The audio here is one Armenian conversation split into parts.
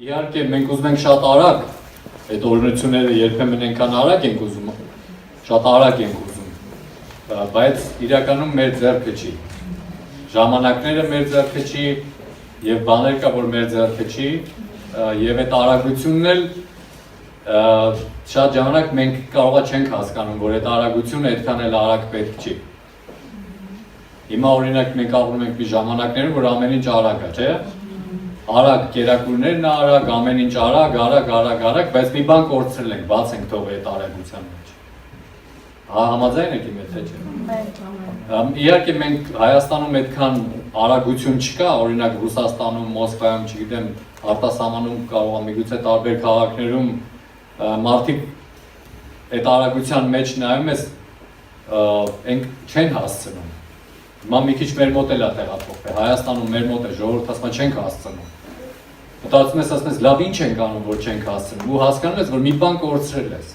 Իհարկե մենք ուզում ենք շատ արագ, այդ օրենությունները երբեմն այնքան արագ ենք ուզում, շատ արագ ենք ուզում, բայց իրականում մեր ձեռքը չի, ժամանակները մեր ձեռքը չի և բաներ կա, որ մեր ձեռքը չի և այդ արագությունն էլ շատ ժամանակ մենք կարողա չենք հասկանում, որ այդ արագությունը այդքան էլ արագ պետք չի։ Հիմա օրինակ մենք ապրում ենք մի ժամանակներում, որ ամեն ինչ արագ է, չէ՞։ Արագ կերակուրներն արագ, ամեն ինչ արագ, բայց մի բան կորցրել ենք, բաց ենք թողել այդ արագության մեջ։ Համաձայն եք իմ հետ, թե չէ։ Իհարկե մենք Հայաստանում այդքան արագություն չկա, օրինակ Ռուսաստանում, Մոսկվայում, չգիտեմ, արտասահմանում կարող է միգուցե տարբեր քաղաքներում մարդիկ այդ արագության մեջ նայում ես, ենք չեն հասցնում։ Հիմա մի քիչ մեր մոտ էլ է տեղափոխվել, Հայաստանում մեր մոտ է, ժողովուրդը ասում է չենք հասցնում։ Մտածում ես, ասում ես, լավ ինչ ենք անում, որ չենք հասցնում, ու հասկանում ես, որ մի բան կորցրել ես։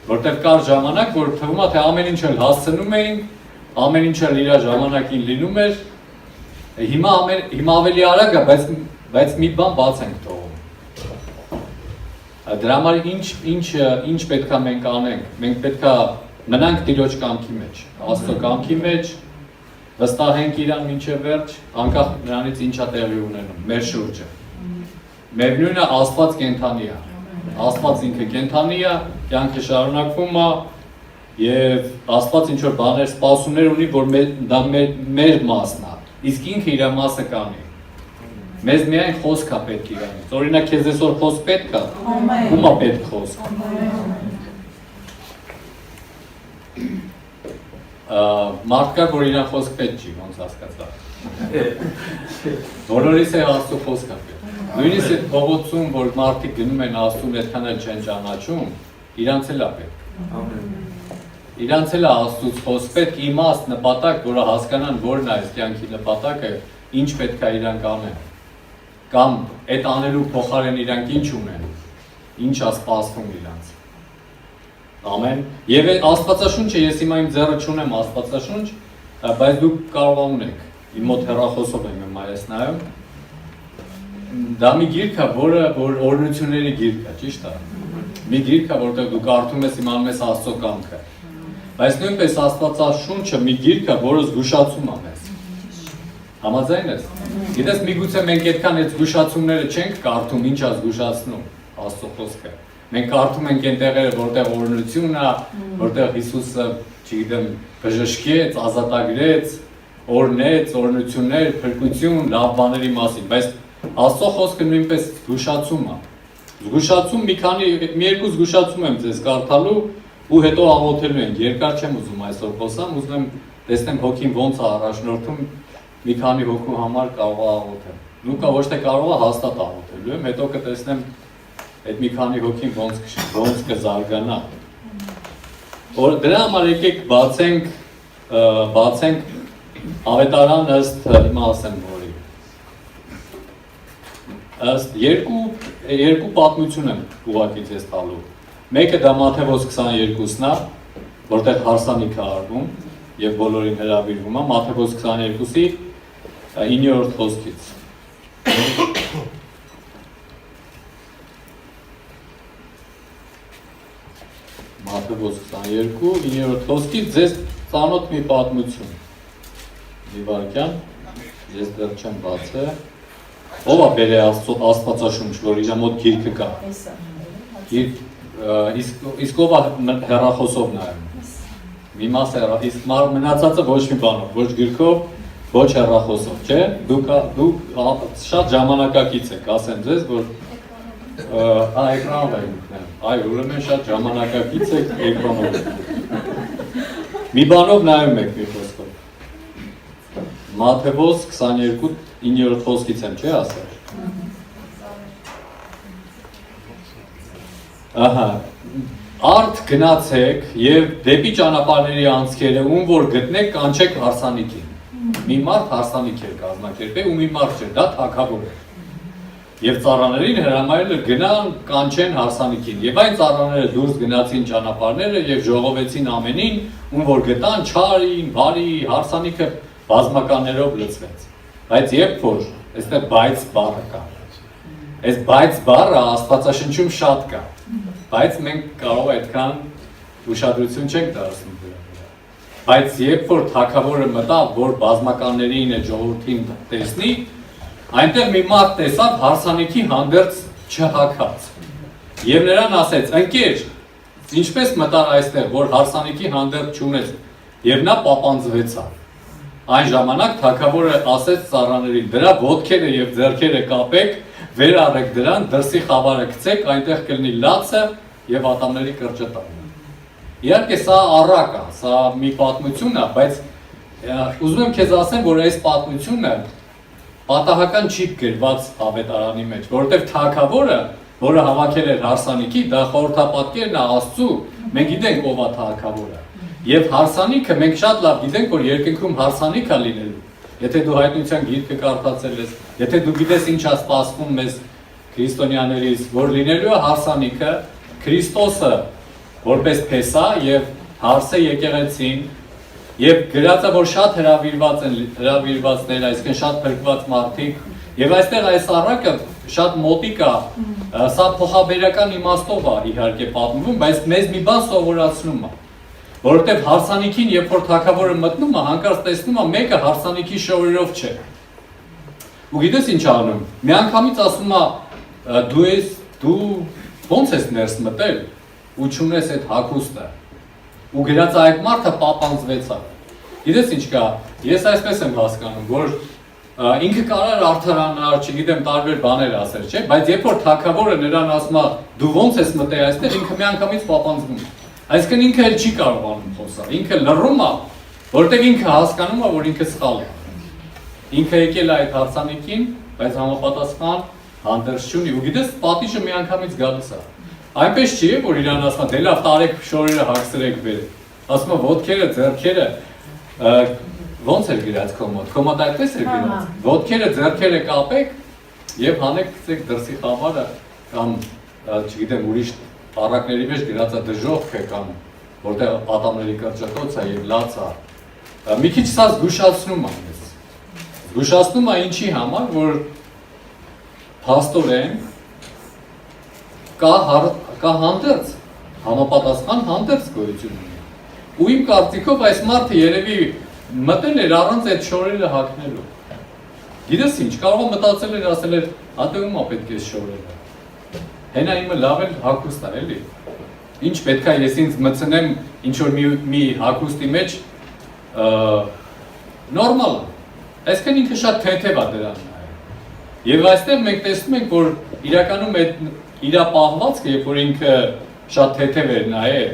Որտեղ կար ժամանակ, որ թվում է, թե ամեն ինչ էլ հասցնում էինք, ամեն ինչ էլ իր ժամանակին լինում էր, հիմա ավելի արագ է, բայց մի բան բաց ենք թողում։ Դրա համար ինչ պետք է մենք անենք, մենք պետք է մնանք Տիրոջ կամքի մեջ, Աստծո կամքի մեջ, վստահենք իրան մինչև վերջ, անկախ նրանից ինչա տեղի ունենում, մեր շուրջը։ Մեր նույնը Աստված կենդանի է, Աստված ինքը կենդանի է, կյանքը շարունակվում է և Աստված ինչ-որ բաներ սպասումներ ունի, որ դա մեր մասն է, իսկ ինքը իր մասը կանի։ Մեզ միայն խոսք է պետք իրանից, օրինակ քեզ այսօր խոսք պետք է, ում է պետք խոսք։ Մարդ կա, որ իրան խոսք պետք չի, ոնց հասկացա։ Բոլորիս է Աստծո խոսք է պետք։ Նույնիսկ այդ փողոցում, որ մարդիկ գնում են Աստծուն այդքան էլ չեն ճանաչում, իրանց էլ է պետք։ Իրանց էլ է Աստծուց խոսք պետք, իմաստ, նպատակ, որը հասկանան որն է այս կյանքի նպատակը, ինչ պետք է իրանք անեն։ Կամ այդ անելու փոխարեն իրանք ինչ ունեն, ինչ է սպասվում իրանց։ Ամեն, և Աստվածաշունչը, ես հիմա իմ ձեռը չունեմ Աստվածաշունչ, բայց դուք կարող ունեք, իմ մոտ հեռախոսով եմ այս նայում, դա մի գիրք է, որ օրենությունների գիրք է, ճիշտ է, մի գիրք է, որտեղ դու կարդում ես, իմանում ես Աստծո կամքը, բայց նույնպես Աստվածաշունչը մի գիրք է, որը զգուշացում է մեզ, համաձայն ես, գիտես միգուցե մենք այդքան այդ զգուշացումները չենք կարդում, ինչ է զգուշացնում Աստծո խոսքը։ Մենք կարդում ենք այն տեղերը, որտեղ օրենություն է, որտեղ Հիսուսը, չգիտեմ, բժշկեց, ազատագրեց, օրհնեց, օրենություններ, փրկություն, լավ բաների մասին, բայց Աստծո խոսքը նույնպես զգուշացում է։ Զգուշացում մի երկու զգուշացում եմ ձեզ կարդալու ու հետո աղոթելու ենք, երկար չեմ ուզում այսօր խոսամ, ուզում եմ տեսնեմ հոգին ոնց է առաջնորդում, մի քանի հոգու համար կարող է աղոթել։ Լուկա ոչ թե կարող է, հաստատ աղոթելու եմ, հետո կտեսնեմ այդ մի քանի հոգին ոնց կզարգանա։ Դրա համար եկեք բացենք ավետարան ըստ հիմա ասեմ որի։ Ըստ երկու պատմություն եմ ուղղակի ձեզ տալու։ Մեկը դա Մատթեոս 22-ն է, որտեղ հարսանիք է արվում և բոլորին հրավիրվում է, Մատթեոս 22-ի 9-րդ խոսքից։ Մատթեոս 22, 9-րդ խոսքից ձեզ ծանոթ մի պատմություն։ Մի վարքյան, ես դեռ չեմ բացել։ Ով է բերել Աստվածաշունչ, որ իր մոտ գիրքը կա։ Իսկ ով է հեռախոսով նայում։ Մի մասը իսկ մնացածը ոչ մի բանով, ոչ գրքով, ոչ հեռախոսով, չէ։ Դուք շատ ժամանակակից եք, ասեմ ձեզ, որ էկրանով եք, այ ուրեմն շատ ժամանակակից եք էկրանով։ Մի բանով նայում եք մի խոսքով։ Մատթեոս 22, 9-րդ խոսքից եմ, չէ՞ ասել։ Ահա, արդ գնացեք և դեպի ճանապարհների անցքերը, ում որ գտնեք, կանչեք հարսանիքին։ Մի մարդ հարսանիք էր կազմակերպել ու մի մարդ չէր, դա թագավոր էր։ Եվ ծառաներին հրամայել էր գնան կանչեն հարսանիքին։ Եվ այն ծառաները դուրս գնացին ճանապարհները և ժողովեցին ամենին, ում որ գտան չարին, բարի, հարսանիքը բազմականներով լցվեց։ Բայց երբ որ, այստեղ բայց բառը կա, Այս բայց բառը Աստվածաշնչում շատ կա, բայց մենք կարող այդքան ուշադրություն չենք դարձնում դրա վրա։ Բայց երբ որ թագավորը մտավ, որ բազմականներին է ժողովրդին տեսնի, այնտեղ մի մարդ տեսավ հարսանիքի հանդերձ չհագած։ Եվ նրան ասեց. ընկեր, ինչպես մտար այստեղ, որ հարսանիքի հանդերձ չունես, եւ նա պապանձվեցավ։ Այն ժամանակ թագավորը ասեց ծառաներին. դրա ոտքերը եւ ձեռքերը կապեք, վեր առեք դրան, դրսի խավարը գցեք, այնտեղ կլինի լացը եւ ատամների կրճտանը։ Իհարկե սա առակ է, սա մի պատմություն է, բայց ուզում եմ քեզ ասեմ, որ այս պատմությունը պատահական չի գրված ավետարանի մեջ, որովհետև թագավորը, որը հավաքել էր հարսանիքի, դա խորհրդապատկերն է Աստծու, մենք գիտենք ով է թագավորը։ Եվ հարսանիքը մենք շատ լավ գիտենք, որ երկնքում հարսանիք է լինելու։ Եթե դու հայտնության գիրքը կարդացել ես, եթե դու գիտես ինչ է սպասվում մեզ քրիստոնյաներից, որ լինելու է հարսանիքը, Քրիստոսը որպես փեսա եւ հարսը եկեղեցին եւ գրած է որ շատ հրավիրվածներ, այսինքն շատ փրկված մարդիկ եւ այստեղ այս առակը շատ մոտիկ է, սա փոխաբերական իմաստով է իհարկե պատմվում, բայց մեզ մի բան սովորացնում է, որովհետեւ հարսանիքին երբ որ թագավորը մտնում է, հանկարծ տեսնում է մեկը հարսանիքի շորերով չէ։ Ու գիտես ինչ անում։ Միանգամից ասում է դու ո՞նց ես ներս մտել ու չունես այդ հագուստը։ Ու գրած այդ մարդը պապանձվեցավ։ Գիտես ինչ կա, ես այսպես եմ հասկանում, որ ինքը կարող է արդարանալ, չգիտեմ, տարբեր բաներ ասել, չէ՞, բայց երբ որ թագավորը նրան ասում է, դու ո՞նց ես մտել այստեղ, ինքը միանգամից պապանձվում է։ Այսինքն ինքը էլ չի կարողանում խոսալ, ինքը լռում է, որովհետև ինքը հասկանում է, որ ինքը սխալ է։ Ինքը եկել է այդ հարսանիքին, բայց համապատասխան հանդերձ չունի, ու գիտես, պատիժը միանգամից գալիս է։ Այնպես չի, որ իրան ասում է, դե լավ, տարեք շորերը հագցրեք վեր։ Ասում է, ոտքերը, ձեռքերը, ոնց էր գրած քո մոտ։ Քո մոտ այդպես էր գրած։ Ոտքերը, ձեռքերը կապեք եւ հանեք գցեք դրսի խավարը կամ չգիտեմ, ուրիշ առակների մեջ գրած է դժոխք է կամ որտեղ ատամների կրճտոց է եւ լաց է։ Մի քիչ սա զգուշացնում է մեզ։ Զգուշացնում է ինչի համար, որ փաստորեն կա հանդերձ, համապատասխան հանդերձ գոյություն ունի։ Ու իմ կարծիքով այս մարդը երևի մտել էր առանց այդ շորերը հագնելու։ Գիտես ինչ, կարող է մտածել էր, ասել էր, ատե ում է պետք է շորերը։ Հենա իմը լավ էլ հագուստ է, էլի։ Ինչ պետք է ես ինձ մտցնեմ ինչ-որ մի հագուստի մեջ նորմալ է։ Այսինքն ինքը շատ թեթև է դրան նայել։ Եվ այստեղ մենք տեսնում ենք, որ իրականում այդ իր պահվածքը, երբ որ ինքը շատ թեթև էր նայել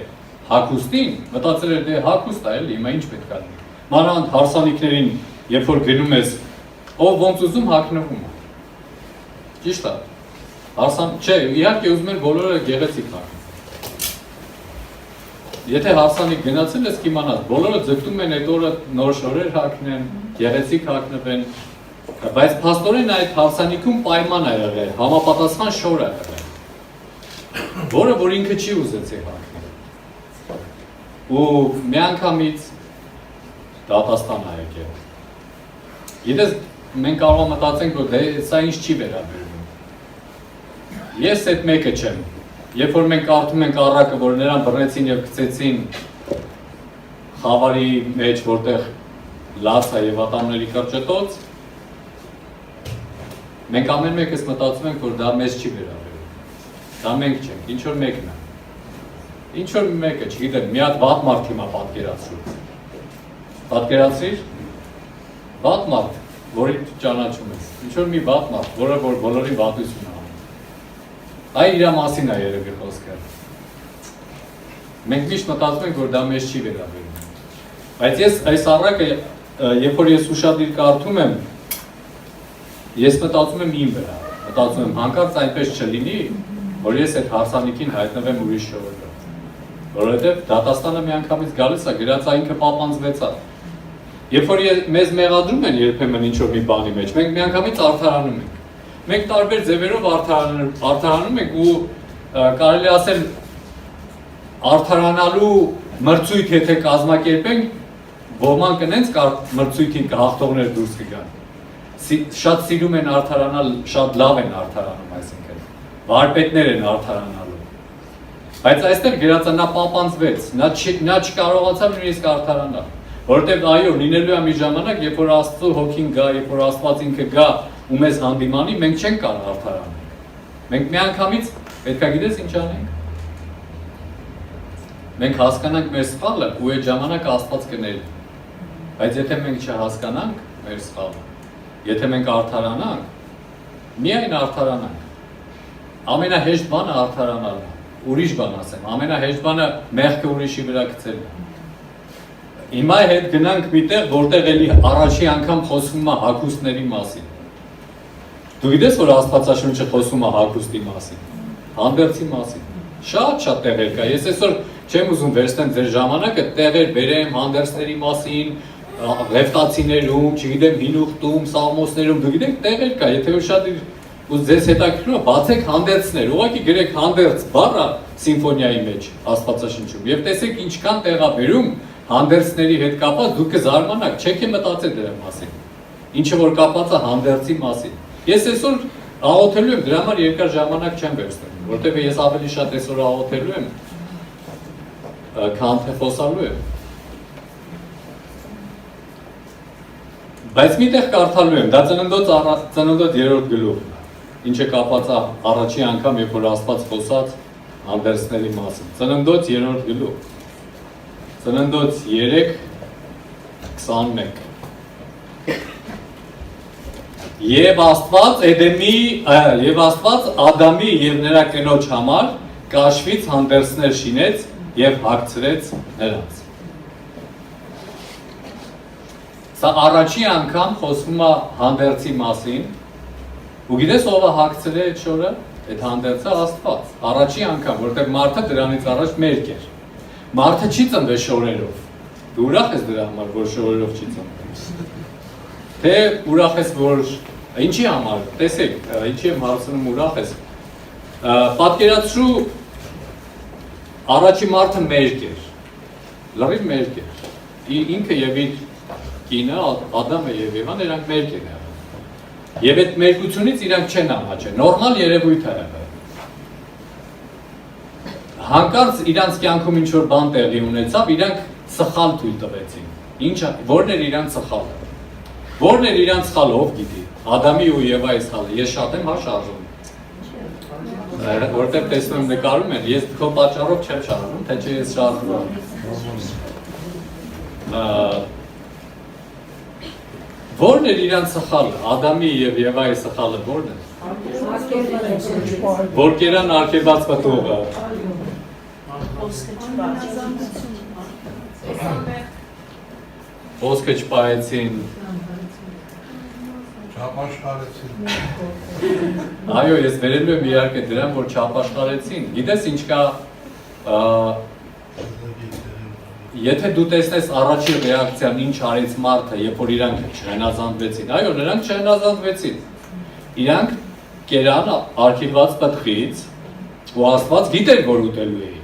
հագուստին, մտածել էր դե հագուստ է էլի, հիմա ինչ պետք է լինի։ Մանավանդ հարսանիքներին, երբ որ գնում ես, ով ոնց ուզում հագնվում է։ Ճիշտ է։ Չէ, իհարկե ուզում են բոլորը գեղեցիկ հագնեն։ Եթե հարսանիք գնացել ես կիմանաս, բոլորը ձգտում են այդ օրը նոր շորեր հագնեն, գեղեցիկ հագնվեն, բայց փաստորեն այդ հարսանիքում պայման է եղել, համապատասխան շոր է եղել, որը որ ինքը չի ուզեցել հագնել։ Ու միանգամից դատաստան է եկել։ Գիտես, մենք կարող մտածենք, որ դե սա ինչ չի վերաբերվում։ Ես այդ մեկը չեմ։ Երբ որ մենք կարդում ենք առակը, որ նրան բռնեցին եւ գցեցին խավարի մեջ, որտեղ լաց է եւ ատամների կրճտոց, մենք ամեն մեկս մտածում ենք, որ դա մեզ չի վերաբերում։ Դա մենք չենք, ինչ որ մեկն է։ Ինչ որ մեկը, չգիտեմ, մի հատ վատ մարդ հիմա պատկերացրու։ Պատկերացրիր, վատ մարդ, որի ճանաչում ես։ Ինչ որ մի վատ մարդ, որը որ բոլորի վատություն է անում։ Այ իր մասին է երևի խոսքը։ Մենք միշտ մտածում ենք, որ դա մեզ չի վերաբերում։ Բայց ես այս առակը, երբ որ ես ուշադիր կարդում եմ, ես մտածում եմ իմ վրա, մտածում եմ հանկարծ այնպես չլինի, որ ես այդ հարսանիքին հայտնվեմ ուրիշ շորերով։ Որովհետև դատաստանը միանգամից գալիս է, գրած է ինքը պապանձվեցավ։ Երբ որ մեզ մեղադրում են երբեմն ինչ-որ մի բանի մեջ, մենք միանգամից արդարանում ենք։ Մենք տարբեր ձևերով արդարանում ենք ու կարելի ասել արդարանալու մրցույթ եթե կազմակերպենք, ոմանք նենց մրցույթին հաղթողներ դուրս կգան։ Շատ սիրում են արդարանալ, շատ լավ են արդարանում, այսինքն։ վարպետներ են արդարանալու։ Բայց այստեղ գրածը նա պապանձվեց, նա չկարողացավ նույնիսկ արդարանալ, որովհետև այո, լինելու է մի ժամանակ, երբ որ Աստծո հոգին գա, երբ որ Աստված ինքը գա ու մեզ հանդիմանի, մենք չենք կարող արդարանալ։ Մենք միանգամից պետք է գիտես ինչ անենք։ Մենք հասկանանք մեր սխալը ու այդ ժամանակ Աստված կների։ Բայց եթե մենք չհասկանանք մեր սխալը, եթե մենք արդարանանք, միայն արդարանանք։ Ամենահեշտ բանը արդարանալն է, ուրիշ բան ասեմ, ամենահեշտ բանը մեղքը ուրիշի վրա գցելն է։ Հիմա հետ գնանք միտեղ, որտեղ էլի առաջի անգամ խոսվում է հագուստների մասին։ Դու գիտես, որ Աստվածաշունչը խոսում է հագուստի մասին, հանդերձի մասին։ Շատ տեղեր կա։ Ես այսօր չեմ ուզում վերցնեմ ձեր ժամանակը, տեղեր բերեմ հանդերձների մասին, Ղևտացիներում, չգիտեմ, Հինուխտում, Սաղմոսներում, դու գիտեք, տեղեր կա, եթե որ շատ ու ձեզ հետաքրքրում է, բացեք հանդերձներ, ուղղակի գրեք հանդերձ բառը սիմֆոնիայի մեջ Աստվածաշնչում եւ տեսեք ինչքան տեղ է բերում հանդերձների հետ կապված, դուք կզարմանաք, չեք մտածել դրա մասին։ Ինչը որ կապված է հանդերձի մասին։ Ես այսօր աղոթելու եմ, դրա համար երկար ժամանակ չեմ վերցնում, որտեղ ես ավելի շատ այսօր աղոթելու եմ, քան թե խոսալու եմ։ Բայց միտեղ կարդալու եմ, դա ծննդոց 3-րդ գլուխն է, ինչը կապված է առաջի անգամ, երբ որ Աստված խոսած հանդերձների մասին։ Ծննդոց 3-րդ գլուխ, ծննդոց 3:21։ Եվ Աստված Ադամի և նրա կնոջ համար կաշվից հանդերձներ շինեց և հագցրեց նրանց։ Սա առաջի անգամ խոսվում է հանդերձի մասին, ու գիտես ով է հագցրել այդ շորը, այդ հանդերձը Աստված, առաջի անգամ, որտեղ մարդը դրանից առաջ մերկ էր։ Մարդը չի ծնվել շորերով, դու ուրախ ես դրա համար, որ շորերով չի ծնվել, թե ուրախ ես, որ ինչի համար, տեսեք, ինչի եմ հարցնում ուրախ ես, պատկերացրու առաջի մարդը մերկ էր, լրիվ մերկ էր, ինքը և իր կինը, Ադամը և Եվան, իրանք մերկ են եղել։ Եվ այդ մերկությունից իրանք չեն ամաչել, նորմալ երևույթ է եղել։ Հանկարծ իրանք կյանքում ինչ-որ բան տեղի ունեցավ, իրանք սխալ թույլ տվեցին։ Որն էր իրանք սխալը։ Որն էր իրանք սխալը, ով գիտի։ Ադամի ու Եվայի սխալը։ Ես շատ եմ շարժում։ Որտեղ տեսնում եմ նկարում են, ես քո պատճառով չեմ շարժում, թե չէ ես շարժում եմ։ Որն էր իրանք սխալը, Ադամի և Եվայի սխալը որն է։ Որ կերան արգելված պտուղը։ Խոսքը չպահեցին։ Չապաշխարեցին։ Այո, ես վերելու եմ իհարկե դրան, որ չապաշխարեցին։ Գիտես ինչ կա, եթե դու տեսնես առաջի ռեակցիան ինչ արեց մարդը, երբ որ իրանք չհնազանդվեցին, այո, նրանք չհնազանդվեցին։ Իրանք կերան արգելված պտղից ու Աստված գիտեր, որ ուտելու էին։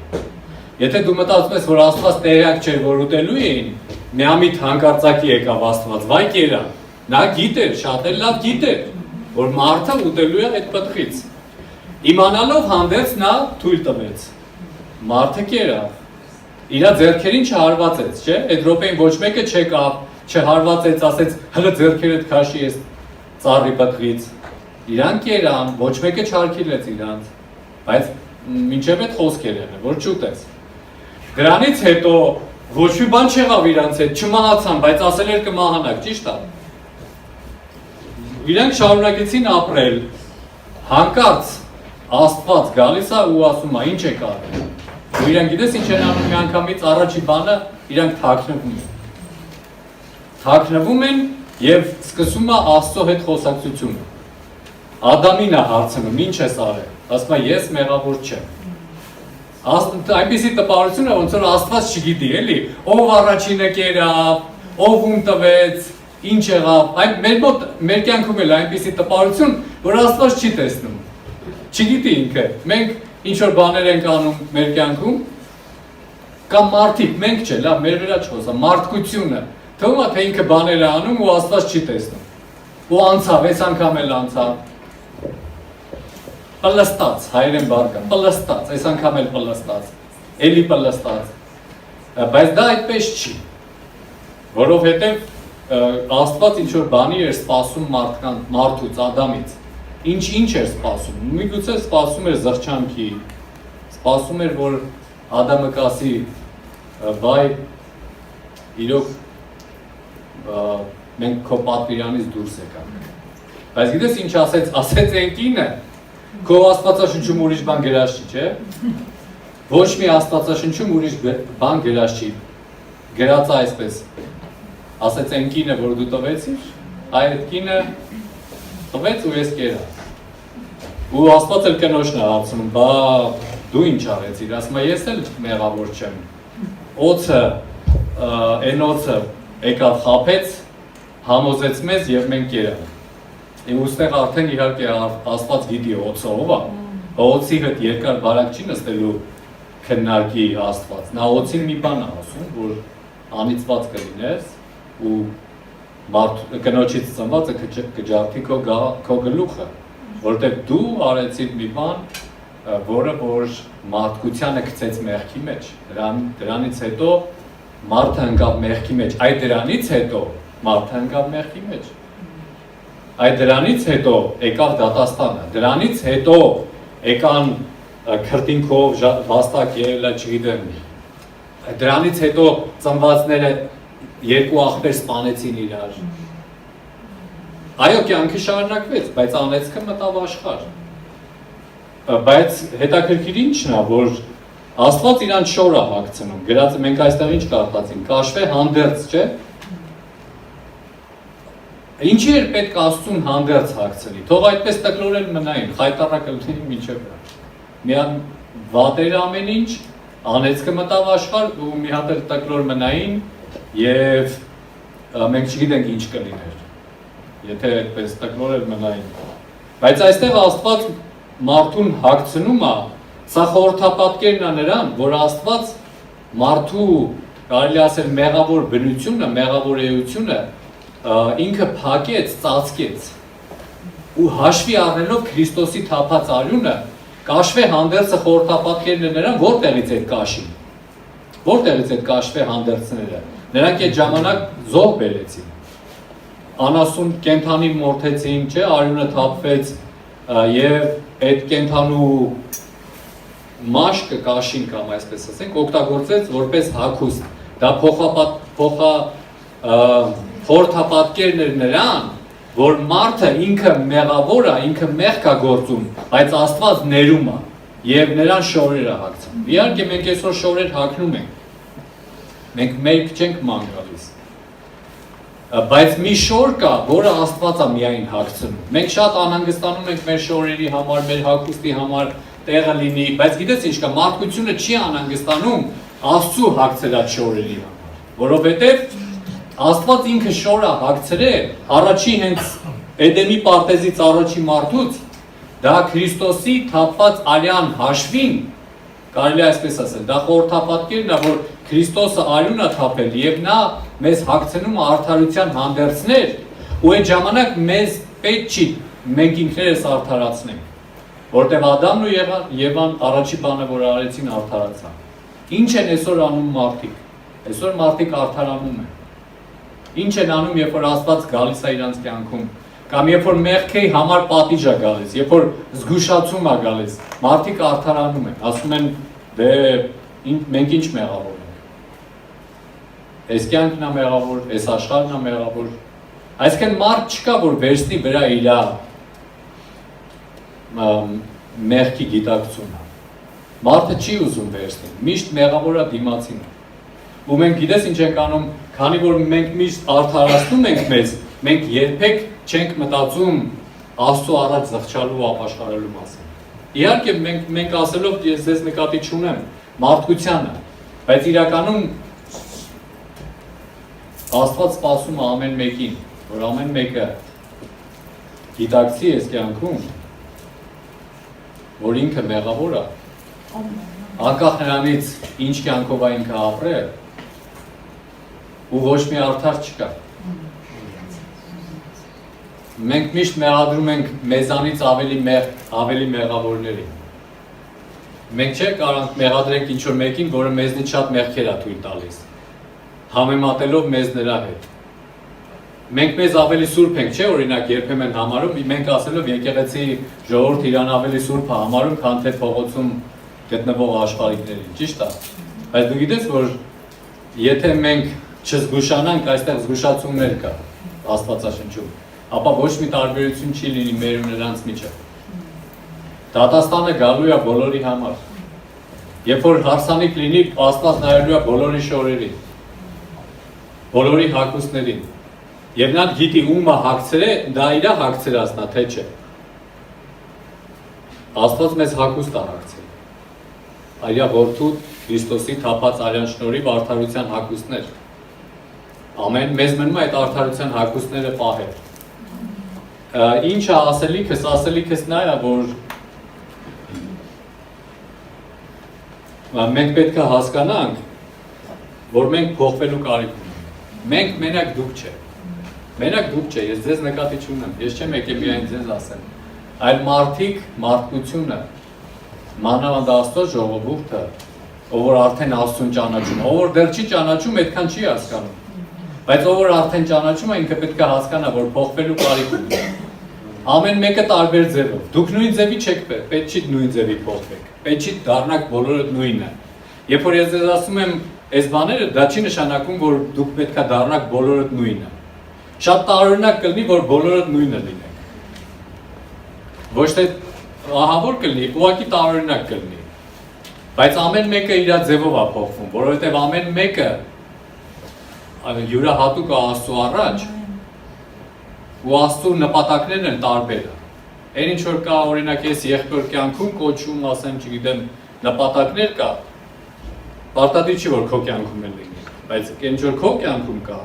Եթե դու մտածում ես, որ Աստված տեղյակ չէր, որ ուտելու էին, միամիտ հանկարծակի եկավ Աստված, վայ կերա, նա գիտեր, շատ էլ լավ գիտեր, որ մարդը ուտելու է այդ պտղից։ Իմանալով հանդերձ նա թույլ տվեց։ Մարդը կերավ, իրա ձեռքերին չհարվածեց, չէ՞, այդ րոպեին ոչ մեկը չեկավ, չհարվածեց, ասեց, հլը ձեռքերդ քաշի ես ծառի պտղից։ Իրանք կերան, ոչ մեկը չարգելեց իրանց, բայց մինչև այդ խոսքեր են, որ չուտես։ Դրանից հետո ոչ մի բան չեղավ իրանց հետ, չմահացան, բայց ասել էր կմահանաք, ճիշտ է։ Իրանք շարունակեցին ապրել, հանկարծ Աստված գալիս է ու ասում է, ինչ եք արել։ Ու իրանք գիտես ինչ են անում միանգամից առաջի բանը, իրանք թաքնվում են։ Թաքնվում են և սկսում է Աստծո հետ խոսակցությունը։ Ադամին է հարցնում, ինչ ես արել, ասում է ես մեղավոր չեմ։ Այնպիսի տպավորություն է, ոնց որ Աստված չգիտի, էլի, ով առաջինը կերավ, ով ում տվեց, ինչ եղավ, մեր կյանքում էլ այնպիսի տպավորություն, որ Աստված չի տեսնում, չգիտի ինքը, մենք ինչ-որ բաներ ենք անում մեր կյանքում, կամ մարդիկ, մենք չէ, լավ, մեր վրա չխոսա, մարդկությունը, թվում է, թե ինքը բաներ է անում ու Աստված չի տեսնում, ու անցավ, այս անգամ էլ անցավ, պլստած, հայերեն բարգա, պլստած, այս անգամ էլ պլստած, էլի պլստած, բայց դա այդպես չի, որովհետև Աստված ինչ-որ բանի էր սպասում մարդուց, Ադամից, ինչ էր սպասում, միգուցե սպասում էր զղջանքի, սպասում էր, որ Ադամը կասի, բայ, իրոք, մենք քո պատվիրանից դուրս եկանք, բայց գիտես ինչ ասեց այն կինը, քո աստվածաշնչում ուրիշ բան գրած չի, չէ, ոչ մի աստվածաշնչում ուրիշ բան գրած չի, գրած է այսպես, ասեց այն կինը, որ դու տվեցիր, այդ կինը տվեց ու ես կերա։ Ու Աստված էլ կնոջն է հարցնում, բա դու ինչ արեցիր, ասում է ես էլ մեղավոր չեմ։ Օձը, այն օձը եկավ խաբեց, համոզեց մեզ եւ մենք կերանք։ Ու ուստեղ արդեն իհարկե Աստված գիտի օձը ով է, օձի հետ երկար բարակ չի նստելու քննարկի Աստված։ Նա օձին մի բան է ասում, որ անիծված կլինես ու կնոջից ծնվածը կջարդի քո գլուխը, որտեղ դու արեցիր մի բան, որը որ մարդկությանը գցեց մեղքի մեջ, դրանից հետո մարդը ընկավ մեղքի մեջ, այդ դրանից հետո մարդը ընկավ մեղքի մեջ, այդ դրանից հետո եկավ դատաստանը, դրանից հետո եկան քրտինքով վաստակ ելելա չգիտեմ, դրանից հետո ծնվածները երկու աղբեր սպանեցին իրար։ Այո, կյանքը շարունակվեց, բայց անեծքը մտավ աշխարհ։ Բայց հետաքրքիր ինչն է, որ Աստված իրան շոր է հագցնում, գրածը մենք այստեղ ինչ կարդացինք, կաշվե հանդերձ, չէ։ Ինչի էր պետք Աստծուն հանդերձ հագցնի, թող այդպես տկլորել մնային, խայտառակը լինի մինչև վրա։ Միան վատեր ամեն ինչ, անեծքը մտավ աշխարհ ու մի հատ էլ տկլոր մնային և մենք չգիտենք ինչ կլիներ, եթե այդպես տկլորել մնային։ Բայց այստեղ Աստված մարդուն հագցնում է, սա խորհրդապատկերն է նրան, որ Աստված մարդու, կարելի ասել մեղավոր բնությունը, մեղավոր էությունը ինքը փակեց, ծածկեց ու հաշվի առնելով Քրիստոսի թափած արյունը, կաշվե հանդերձը խորհրդապատկերն է նրան, որտեղից այդ կաշին, որտեղից այդ կաշվե հանդերձները, նրանք այդ ժամանակ զոհ բերեցին, անասուն կենթանի մորթեցին, չէ, արյունը թափվեց և այդ կենթանու մաշկը կաշին կամ այսպես ասենք, օգտագործեց որպես հագուստ, դա խորհրդապատկերն էր նրան, որ մարդը ինքը մեղավոր է, ինքը մեղք է գործում, բայց Աստված ներում է և նրան շորեր է հագցնում։ Իհարկե մենք այսօր շորեր հագնում ենք, մենք մերկ չենք ման գալիս, բայց մի շոր կա, որը Աստված է միայն հագցնում։ Մենք շատ անհանգստանում ենք մեր շորերի համար, մեր հագուստի համար, տեղը լինի, բայց գիտես ինչ կա, մարդկությունը չի անհանգստանում Աստծու հագցրած շորերի համար, որովհետև Աստված ինքը շոր է հագցրել, առաջի հենց Էդեմի պարտեզից առաջի մարդուց, դա Քրիստոսի թափված արյան հաշվին, կարելի այսպես ասել, դա խորհրդապատկերն է, որ Քրիստոսը արյուն է թափել և նա մեզ հագցնում է արդարության հանդերձներ ու այդ ժամանակ մեզ պետք չի մենք ինքներս արդարացնենք, որտեղ Ադամն ու Եվան առաջի բանը, որ արեցին արդարացան։ Ինչ են այսօր անում մարդիկ, այսօր մարդիկ արդարանում են, ինչ են անում, երբ որ Աստված գալիս է իրանց կյանքում, կամ երբ որ մեղքի համար պատիժ է գալիս, երբ որ զգուշացում է գալիս, մարդիկ արդարանում են, ասում են, դե մենք ինչ մեղավոր ենք, այս կյանքն է մեղավոր, այս աշխարհն է մեղավոր, այսինքն մարդ չկա, որ վերցնի վրա իր մեղքի գիտակցությունը, մարդը չի ուզում վերցնել, միշտ մեղավոր է դիմացին, ու մենք գիտես ինչ ենք անում, քանի որ մենք միշտ արդարացնում ենք մեզ, մենք երբեք չենք մտածում Աստծո առաջ զղջալու ու ապաշխարելու մասին։ Իհարկե մենք ասելով ես ձեզ նկատի չունեմ մարդկությանը, բայց իրականում Աստված սպասում է ամեն մեկին, որ ամեն մեկը գիտակցի այս կյանքում, որ ինքը մեղավոր է, անկախ նրանից ինչ կյանքով է ինքը ապրել, ու ոչ մի արդար չկա։ մենք միշտ մեղադրում ենք մեզանից ավելի մեղավորների։ Մենք չէ կարող մեղադրենք ինչ-որ մեկին, որը մեզնից շատ մեղքեր է թույլ տալիս, համեմատելով մեզ նրա հետ։ Մենք մեզ ավելի սուրբ ենք, չէ, օրինակ երբեմն համարում, մենք ասելով եկեղեցի ժողովուրդ իրան ավելի սուրբ է համարում, քան թե փողոցում գտնվող աշխարհիկներին, ճիշտ է։ Բայց դու գիտես, որ եթե մենք չզգուշանանք, այստեղ զգուշացումներ կա Աստվածաշնչում, ապա ոչ մի տարբերություն չի լինի մեր ու նրանց միջև։ Դատաստանը գալու է բոլորի համար։ Երբ որ հարսանիք լինի, Աստված նայելու է բոլորի շորերին, բոլորի հագուստներին։ Եվ նա գիտի ումը հագցրե, դա իրա հագցրածն է, թե չէ։ Աստված մեզ հագուստ է հագցրել։ Այլյա որդու Քրիստոսի թափած արյան շնորհիվ արդարության հագուստներ։ Ամեն մեզ մնում է այդ արդարության հագուստները պահել։ Ինչ է ասելիքս նա է, որ մենք պետք է հասկանանք, որ մենք փոխվելու կարիք ունենք։ Մենք մենակ դուք չէ։ Մենակ դուք չէ, ես ձեզ նկատի չունեմ, ես չեմ եկել միայն ձեզ ասեմ, այլ մարդիկ, մարդկությունը, մանավանդ Աստծո ժողովուրդը, ով որ արդեն Աստծուն ճանաչում, ով որ դեռ չի ճանաչում, այդքան չի հասկանում։ Բայց ով որ արդեն ճանաչում է, ինքը պետք է հասկանա, որ փոխվելու կարիք ունի։ Ամեն մեկը տարբեր ձևով։ Դուք նույն ձևի չեք պետք չի նույն ձևի փոխվեք։ Պետք չի դառնաք բոլորը նույնը։ Երբ որ ես ձեզ ասում եմ այս բաները, դա չի նշանակում, որ դուք պետք է դառնաք բոլորը նույնը։ Շատ տարօրինակ կլինի, որ բոլորը նույնը լինենք։ Ոչ թե ահավոր կլինի, ուղղակի տարօրինակ կլինի։ Բայց ամեն մեկը իր ձևով է փոխվում, որովհետև ամեն մեկը յուրահատուկ է Աստծո առաջ, ու Աստծո նպատակներն են տարբեր։ Այն ինչ որ կա, օրինակ ես եղբոր կյանքում կոչում, ասեմ, չգիտեմ, նպատակներ կա, պարտադիր չի որ քո կյանքում են լինի, բայց այն ինչ որ քո կյանքում կա,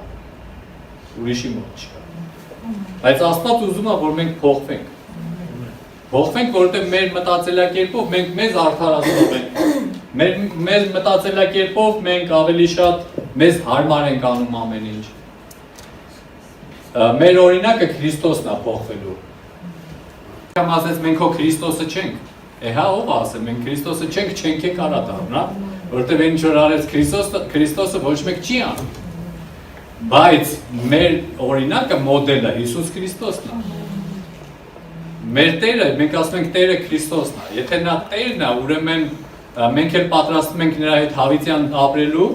ուրիշի մոտ չկա։ Բայց Աստված ուզում է, որ մենք փոխվենք։ Փոխվենք, որովհետև մեր մտածելակերպով մենք մեզ արդարացնում ենք։ Մեր մտածելակերպով մենք ավելի շատ մեզ հարմար ենք անում ամեն ինչ։ Մեր օրինակը Քրիստոսն է փոխվելու։ Կամ ասես մենք հո Քրիստոսը չենք։ Հա ով ասեմ, մենք Քրիստոսը չենք է կարա դառնա, որովհետև ինչ որ արեց Քրիստոսը ոչ մեկ չի անում։ Բայց մեր օրինակը մոդելը Հիսուս Քրիստոսն է։ Մեր Տերը, մենք ասում ենք Տերը Քրիստոսն է։ Եթե նա Տերն է, ուրեմն մենք էլ պատրաստվում ենք նրա հետ հավիտյան ապրելու,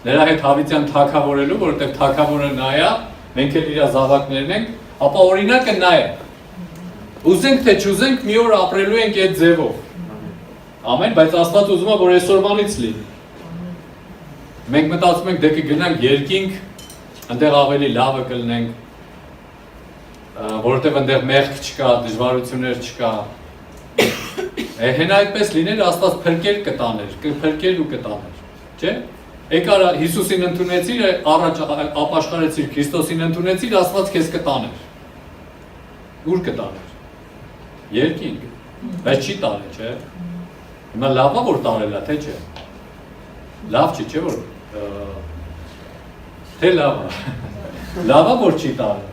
նրա հետ հավիտյան թագավորելու, որովհետև թագավորը նա է, մենք էլ իր զավակներն ենք, ապա օրինակը նա է։ Ուզենք թե չուզենք մի օր ապրելու ենք այդ ձևով։ Ամեն, բայց Աստված ուզում է, որ այսօրվանից լինի։ Մենք մտածում ենք դե կգնանք երկինք, այնտեղ ավելի լավը կլինենք, որովհետև այնտեղ մեղք չկա, դժվարություններ չկա։ Հեն այդպես լիներ, Աստված փրկել կտաներ, փրկել ու կտաներ, չէ՞։ Եկար Հիսուսին ընդունեցիր, առաջ ապաշխարեցիր, Քրիստոսին ընդունեցիր, Աստված քեզ կտաներ։ Ուր կտաներ։ Երկինք, բայց չի տարել, չէ՞։ Հիմա լավ է որ տարել է, թե չէ։ Լավ չի, չէ՞ որ թե լավ է։ Լավ է որ չի տարել։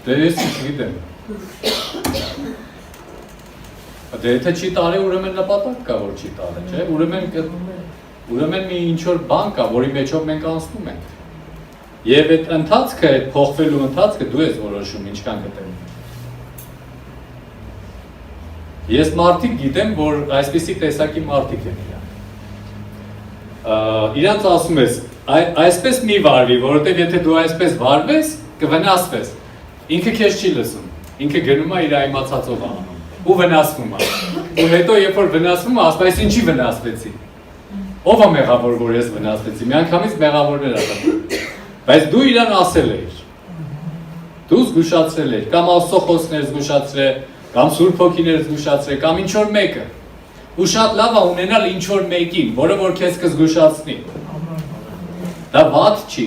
Դե ես չգիտեմ։ Դե եթե չի տարել, ուրեմն նպատակ կա որ չի տարել, չէ՞։ Ուրեմն մի ինչ-որ բան կա, որի մեջով մենք անցնում ենք։ Եվ այդ ընթացքը, այդ փոխվելու ընթացքը դու ես որոշում ինչքան կտեմ։ Ես մարդիկ գիտեմ, որ այսպիսի տեսակի մարդիկ են իրանք։ Իրանց ասում ես, այսպես մի վարվի, որովհետև եթե դու այսպես վարվես, կվնասվես։ Ինքը քեզ չի լսում, ինքը գնում է իր իմացածով անում ու վնասվում է։ Ու հետո երբ որ վնասվում է, ասում ես ինչի վնասվեցի։ Ով է մեղավոր, որ ես վնասվեցի։ Միանգամից մեղավորներ ատում։ Բայց դու իրան ասել ես։ Դու զգուշացրել ես, կամ Աստծո խոսքներ զգուշացրել, կամ Սուրբ Հոգիներ զգուշացրել, կամ ինչ որ մեկը։ Ու շատ լավ է ունենալ ինչ որ մեկին, որը որ քեզ կզգուշացնի։ Դա վատ չի։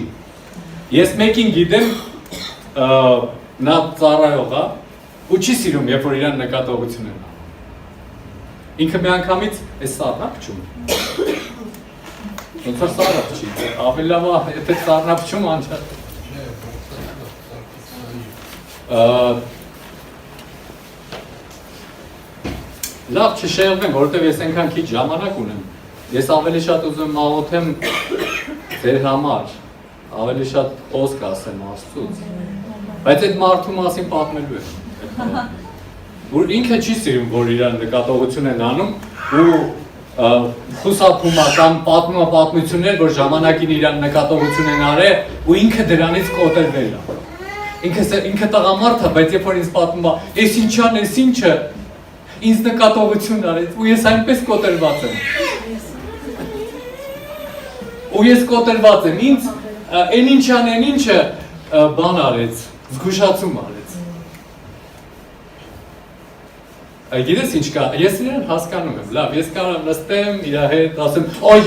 Ես մեկին գիտեմ, նա ծառայող է, ու չի սիրում, երբ որ իրան նկատողություն են անում։ Ինքը մի անգամից է սառնապ չում։ Ոնց որ սառնապ չի, ավելի լավ է, եթե սառնապ չում անչափ։ լավ չշեղվեմ, որովհետև ես այնքան քիչ ժամանակ ունեմ։ Ես ավելի շատ ուզում աղոթեմ ձեր համար, ավելի շատ խոսք ասեմ Աստծուց։ Բայց այդ մարդու մասին պատմելու եմ։ Որ ինքը չի սիրում, որ իր նկատողություն են անում ու խուսափում կամ պատմում պատմություններ, որ ժամանակին իր նկատողություն են արել ու ինքը դրանից կոտրվել է։ Ինքը տղամարդ է, բայց երբ որ ինձ պատմում է, «Էս ինչան, էս ինչը» ինձ նկատողություն արեց ու ես այնպես կոտրված եմ։ Ու ես կոտրված եմ, ինձ այն ինչան, այն ինչը բան արեց, զգուշացում արեց։ Գիտես ինչ կա, ես իրան հասկանում եմ, լավ, ես կարող նստեմ իր հետ, ասեմ, այ,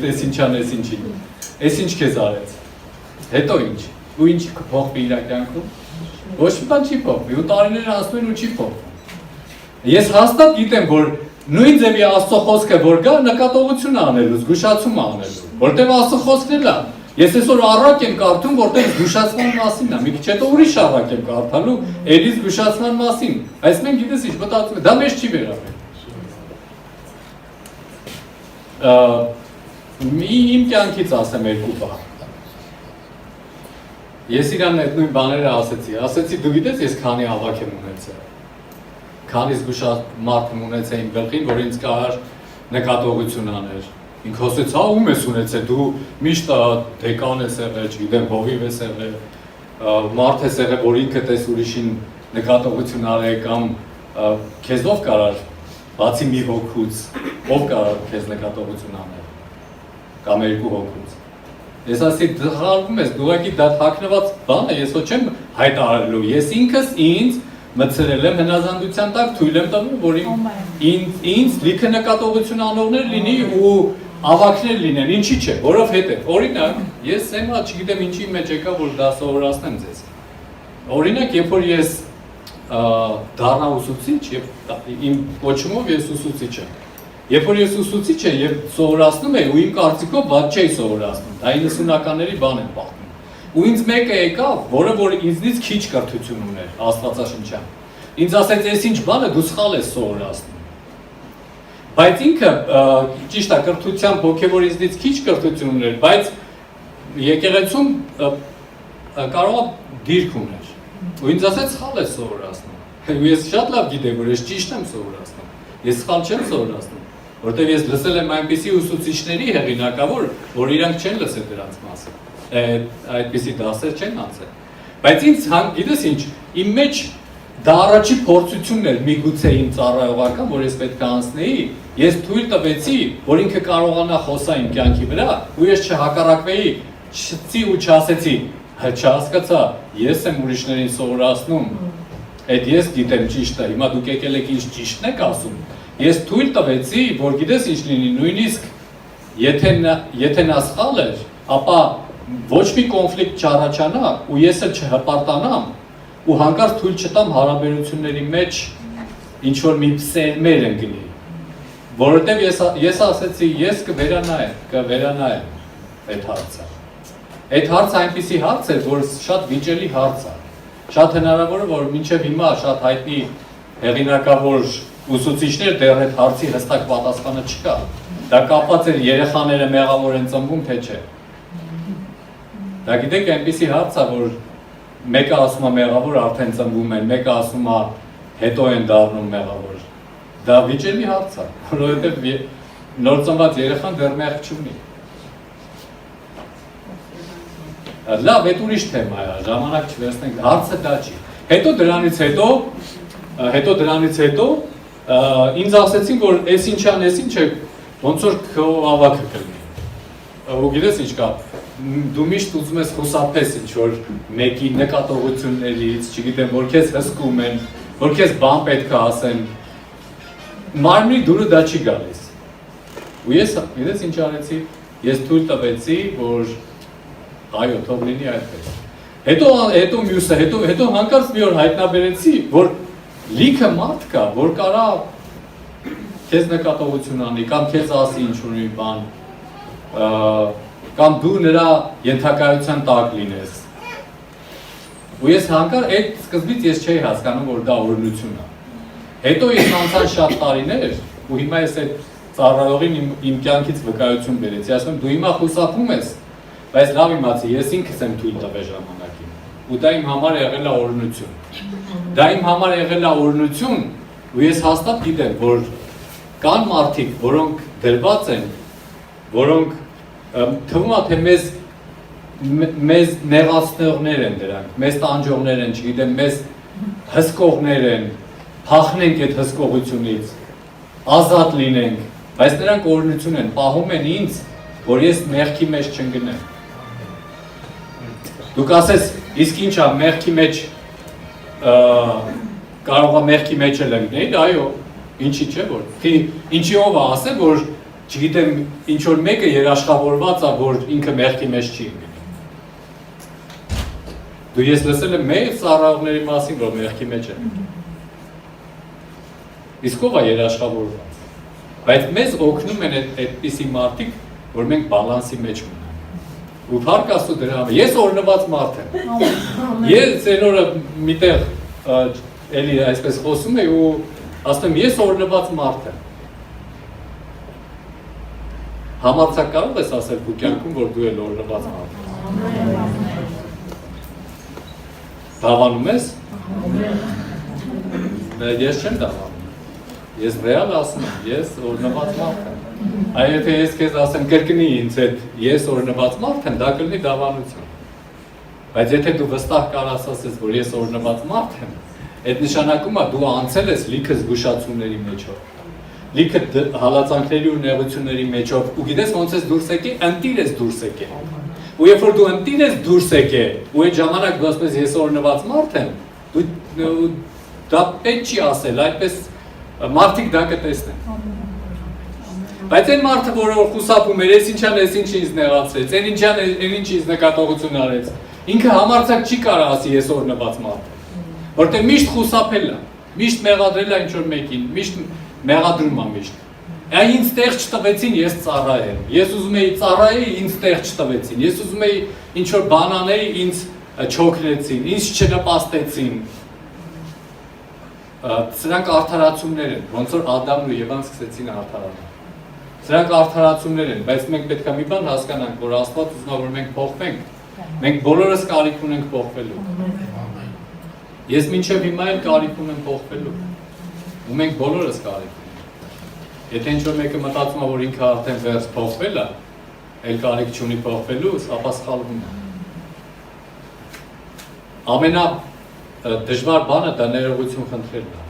էս ինչան, էս ինչին, էս ինչ քեզ արեց, հետո ինչ, ու ինչ կփոխվի իր կյանքում, ոչ մի բան չի փոխվի, ու տարիներ անցնում են ու չի փոխվում։ Ես հաստատ գիտեմ, որ նույն ձևի Աստծո խոսքը որ գա, նկատողություն անելու, զգուշացում անելու, որտեղ Աստծո խոսքն էլ է։ Ես այսօր առակ եմ կարդում, որտեղ զգուշացման մասին է, մի քիչ հետո ուրիշ առակ եմ կարդալու, ելի զգուշացման մասին։ Այս մենք գիտես ինչ մտածում ենք, դա մեզ չի վերաբերում։ Իմ կյանքից ասեմ երկու բան։ Ես իրան այդ նույն բաները ասեցի, դու գիտես ես քանի ավակ եմ ունեցել։ Քանի զգուշ մարդ ունեցա իմ գլխին, որ ինձ կարար նկատողություն աներ։ Ինքը ասեց, հա ում ես ունեցել, դու միշտ դեկան ես եղել, չգիտեմ, հովիվ ես եղել, մարդ ես եղել, որ ինքը տես ուրիշին նկատողություն արել կամ քեզ ով կարար, բացի մի հոգուց, ով կարար քեզ նկատողություն անել, կամ երկու հոգուց։ Ես ասի, դղարվում ես, դու ակի դա թաքնված բան է, ես ոչ չեմ հայտարարելու, ես ինքս ինձ մտցրել եմ հնազանդության տակ, թույլ եմ տվում, որ ինձ լիքը նկատողություն անողներ լինի ու ավակներ լինեն, ինչի չէ, որովհետև, օրինակ, ես եմա չգիտեմ ինչի մեջ եկա, որ դա սովորացնեմ ձեզ։ Օրինակ, երբ որ ես դառնա ուսուցիչ, իմ կոչումով ես ուսուցիչ եմ։ Երբ որ ես ուսուցիչ եմ եւ սովորացնում եմ ու իմ կարծիքով ված չէի սովորացնում, դա 90-ականների բան եմ պատմում։ Ու ինձ մեկը եկավ, որը որ ինձնից քիչ կրթություն ուներ աստվածաշնչյան։ Ինձ ասեց, «Էս ինչ բանը դու սխալ ես սովորացնում»։ Բայց ինքը ճիշտ է, կրթությամբ հոգևոր ինձնից քիչ կրթություն ուներ, բայց եկեղեցում կարող է դիրք ուներ։ Ու ինձ ասեց, «Սխալ ես սովորացնում»։ Ու ես շատ լավ գիտեմ, որ ես ճիշտ եմ սովորացնում։ Ես սխալ չեմ սովորացնում, որտեղ ես լսել եմ այնպիսի ուսուցիչների հեղինակավոր, որ իրանք չեն լսել դրանց մասին։ Այդպիսի դասեր չեն անցել։ Բայց ինձ գիտես ինչ, իմ մեջ դա առաջի փորձությունն էր միգուցե իմ ծառայողական, որ ես պետք է անցնեի, ես թույլ տվեցի, որ ինքը կարողանա խոսալ իմ կյանքի վրա, ու ես չհակառակվեի, չծի ու չասեցի, չհասկացա, ես եմ ուրիշներին սովորացնում, այդ ես գիտեմ ճիշտ է, հիմա դուք եկել եք ինձ ճիշտն եք ասում, ես թույլ տվեցի, որ գիտես ինչ լինի, նույնիսկ եթե նա սխալ էր, ապա ոչ մի կոնֆլիկտ չառաջանա ու ես էլ չհպարտանամ ու հանկարծ թույլ չտամ հարաբերությունների մեջ ինչ որ մի սերմեր ընկնի, որովհետև ես ասեցի, ես կվերանայեմ այդ հարցը։ Այդ հարցը այնպիսի հարց է, որ շատ վիճելի հարց է։ Շատ հնարավոր է, որ մինչև հիմա շատ հայտնի հեղինակավոր ուսուցիչներ դեռ այդ հարցի հստակ պատասխանը չկա։ Դա կապված է երեխաները մեղավոր են ծնվում, թե չէ։ Դա գիտեք այնպիսի հարց է, որ մեկը ասում է մեղավոր արդեն ծնվում են, մեկը ասում է հետո են դառնում մեղավոր։ Դա վիճելի հարց է, որովհետև նոր ծնված երեխան դեռ մեղ չունի։ Լավ, այդ ուրիշ թեմա է, ժամանակ չվերցնենք, հարցը դա չի։ Հետո դրանից հետո ինձ ասեցին, որ էս ինչան, էս ինչ է, ոնց որ քո ավակը կլինի։ Ու գիտես ինչ կա, դու միշտ ուզում ես խուսափես ինչ որ մեկի նկատողություններից, չգիտեմ, որ քեզ հսկում են, որ քեզ բան պետք է ասեն։ Մարմնի դուրը դա չի գալիս։ Ու ես գիտես ինչ արեցի, ես թույլ տվեցի, որ այո, թող լինի այդպես։ Հետո մյուսը, հետո հանկարծ մի օր հայտնաբերեցի, որ լիքը մարդ կա, որ կարա քեզ նկատողություն անի, կամ քեզ ասի ինչ-որ մի բան, կամ դու նրա ենթակայության տակ լինես։ ու ես հանկար այդ սկզբից ես չէի հասկանում, որ դա օրհնություն է։ Հետո ես անցան շատ տարիներ, ու հիմա ես այդ ծառայողին իմ կյանքից վկայություն բերեցի, ասում եմ դու հիմա խուսափում ես, բայց լավ իմացի, ես ինքս եմ թույլ տվել ժամանակին, ու դա իմ համար եղել է օրհնություն։ Դա իմ համար եղել է օրհնություն, ու ես հաստատ գիտեմ, որ կան մարդիկ, որոնք դրված են, որոնք թվում է թե մեզ նեղացնողներ են դրանք, մեզ տանջողներ են, չգիտեմ, մեզ հսկողներ են, փախնենք այդ հսկողությունից, ազատ լինենք, բայց նրանք օրհնություն են, պահում են ինձ, որ ես մեղքի մեջ չընկնեմ։ Դուք ասես, իսկ ինչ է մեղքի մեջ կարող է մեղքի մեջ էլ ընկնել, այո, ինչի՞ չէ որ։ Ինչի ով է ասել, որ չգիտեմ, ինչ որ մեկը երաշխավորված է, որ ինքը մեղքի մեջ չի ընկնում։ Դու ես լսել եմ մեր ծառայողների մասին, որ մեղքի մեջ են։ Իսկ ով է երաշխավորված։ Բայց մեզ օգնում են այդպիսի մարդիկ, որ մենք բալանսի մեջ մնանք։ Ու փառք Աստծո դրա համար։ Ես օրհնված մարդ եմ։ Ես այն օրը միտեղ էլի այսպես խոսում եի ու ասում եմ ես օրհնված մարդ եմ։ Համարձակ կարող ես ասել քո կյանքում, որ դու էլ օրհնված մարդ ես։ Դավանում ես։ Ես չեմ դավանում։ Ես ռեալ ասում եմ, ես օրհնված մարդ եմ։ Այ եթե ես քեզ ասեմ կրկնի ինձ հետ ես օրհնված մարդ եմ, դա կլինի դավանություն։ Բայց եթե դու վստահ կարաս ասես, որ ես օրհնված մարդ եմ, այդ նշանակում է դու անցել ես լիքը զգուշացումների մեջով, լիքը հալածանքների ու նեղությունների մեջով, ու գիտես ոնց ես դուրս եկել, ընտիր ես դուրս եկել։ Ու երբ որ դու ընտիր ես դուրս եկել, ու այդ ժամանակ դու ասես ես օրհնված մարդ եմ, դու դա պետք չի ասել, այդպես մարդիկ դա կտեսնեն։ Բայց այն մարդը, որը խուսափում էր, ես ինչան ես ինչ ինձ նեղացրեց, այն ինչան այն ինչ ինձ նկատողություն արեց, ինքը համարձակ չի կարող ասի ես օրհնված մարդ եմ, որտեղ միշտ խուսափել է, միշտ մեղադրել է ինչ որ մեկին, միշտ մեղադրում է միշտ։ Այն ինձ տեղ չտվեցին, ես ծառայեմ։ Ես ուզում էի ծառայեի, ինձ տեղ չտվեցին։ Ես ուզում էի ինչ որ բան անել, ինձ չօգնեցին, ինձ չնպաստեցին։ Սրանք արդարացումներ են, ոնց որ Ադամն ու Եվան սկսեցին արդարանալ։ Սրանք արդարացումներ են, բայց մենք պետք է մի բան հասկանանք, որ Աստված ուզում է, որ մենք փոխվենք։ Մենք բոլորս կարիք ունենք փոխվելու։ Ես մինչև հիմա էլ կարիք ունեմ փոխվելու։ Ու մենք բոլորս կարիք ունենք։ Եթե ինչ-որ մեկը մտածում է, որ ինքը արդեն վերջ փոխվել է, էլ կարիք չունի փոխվելու, ապա սխալվում է։ Ամենադժվար բանը դա ներողություն խնդրելն է,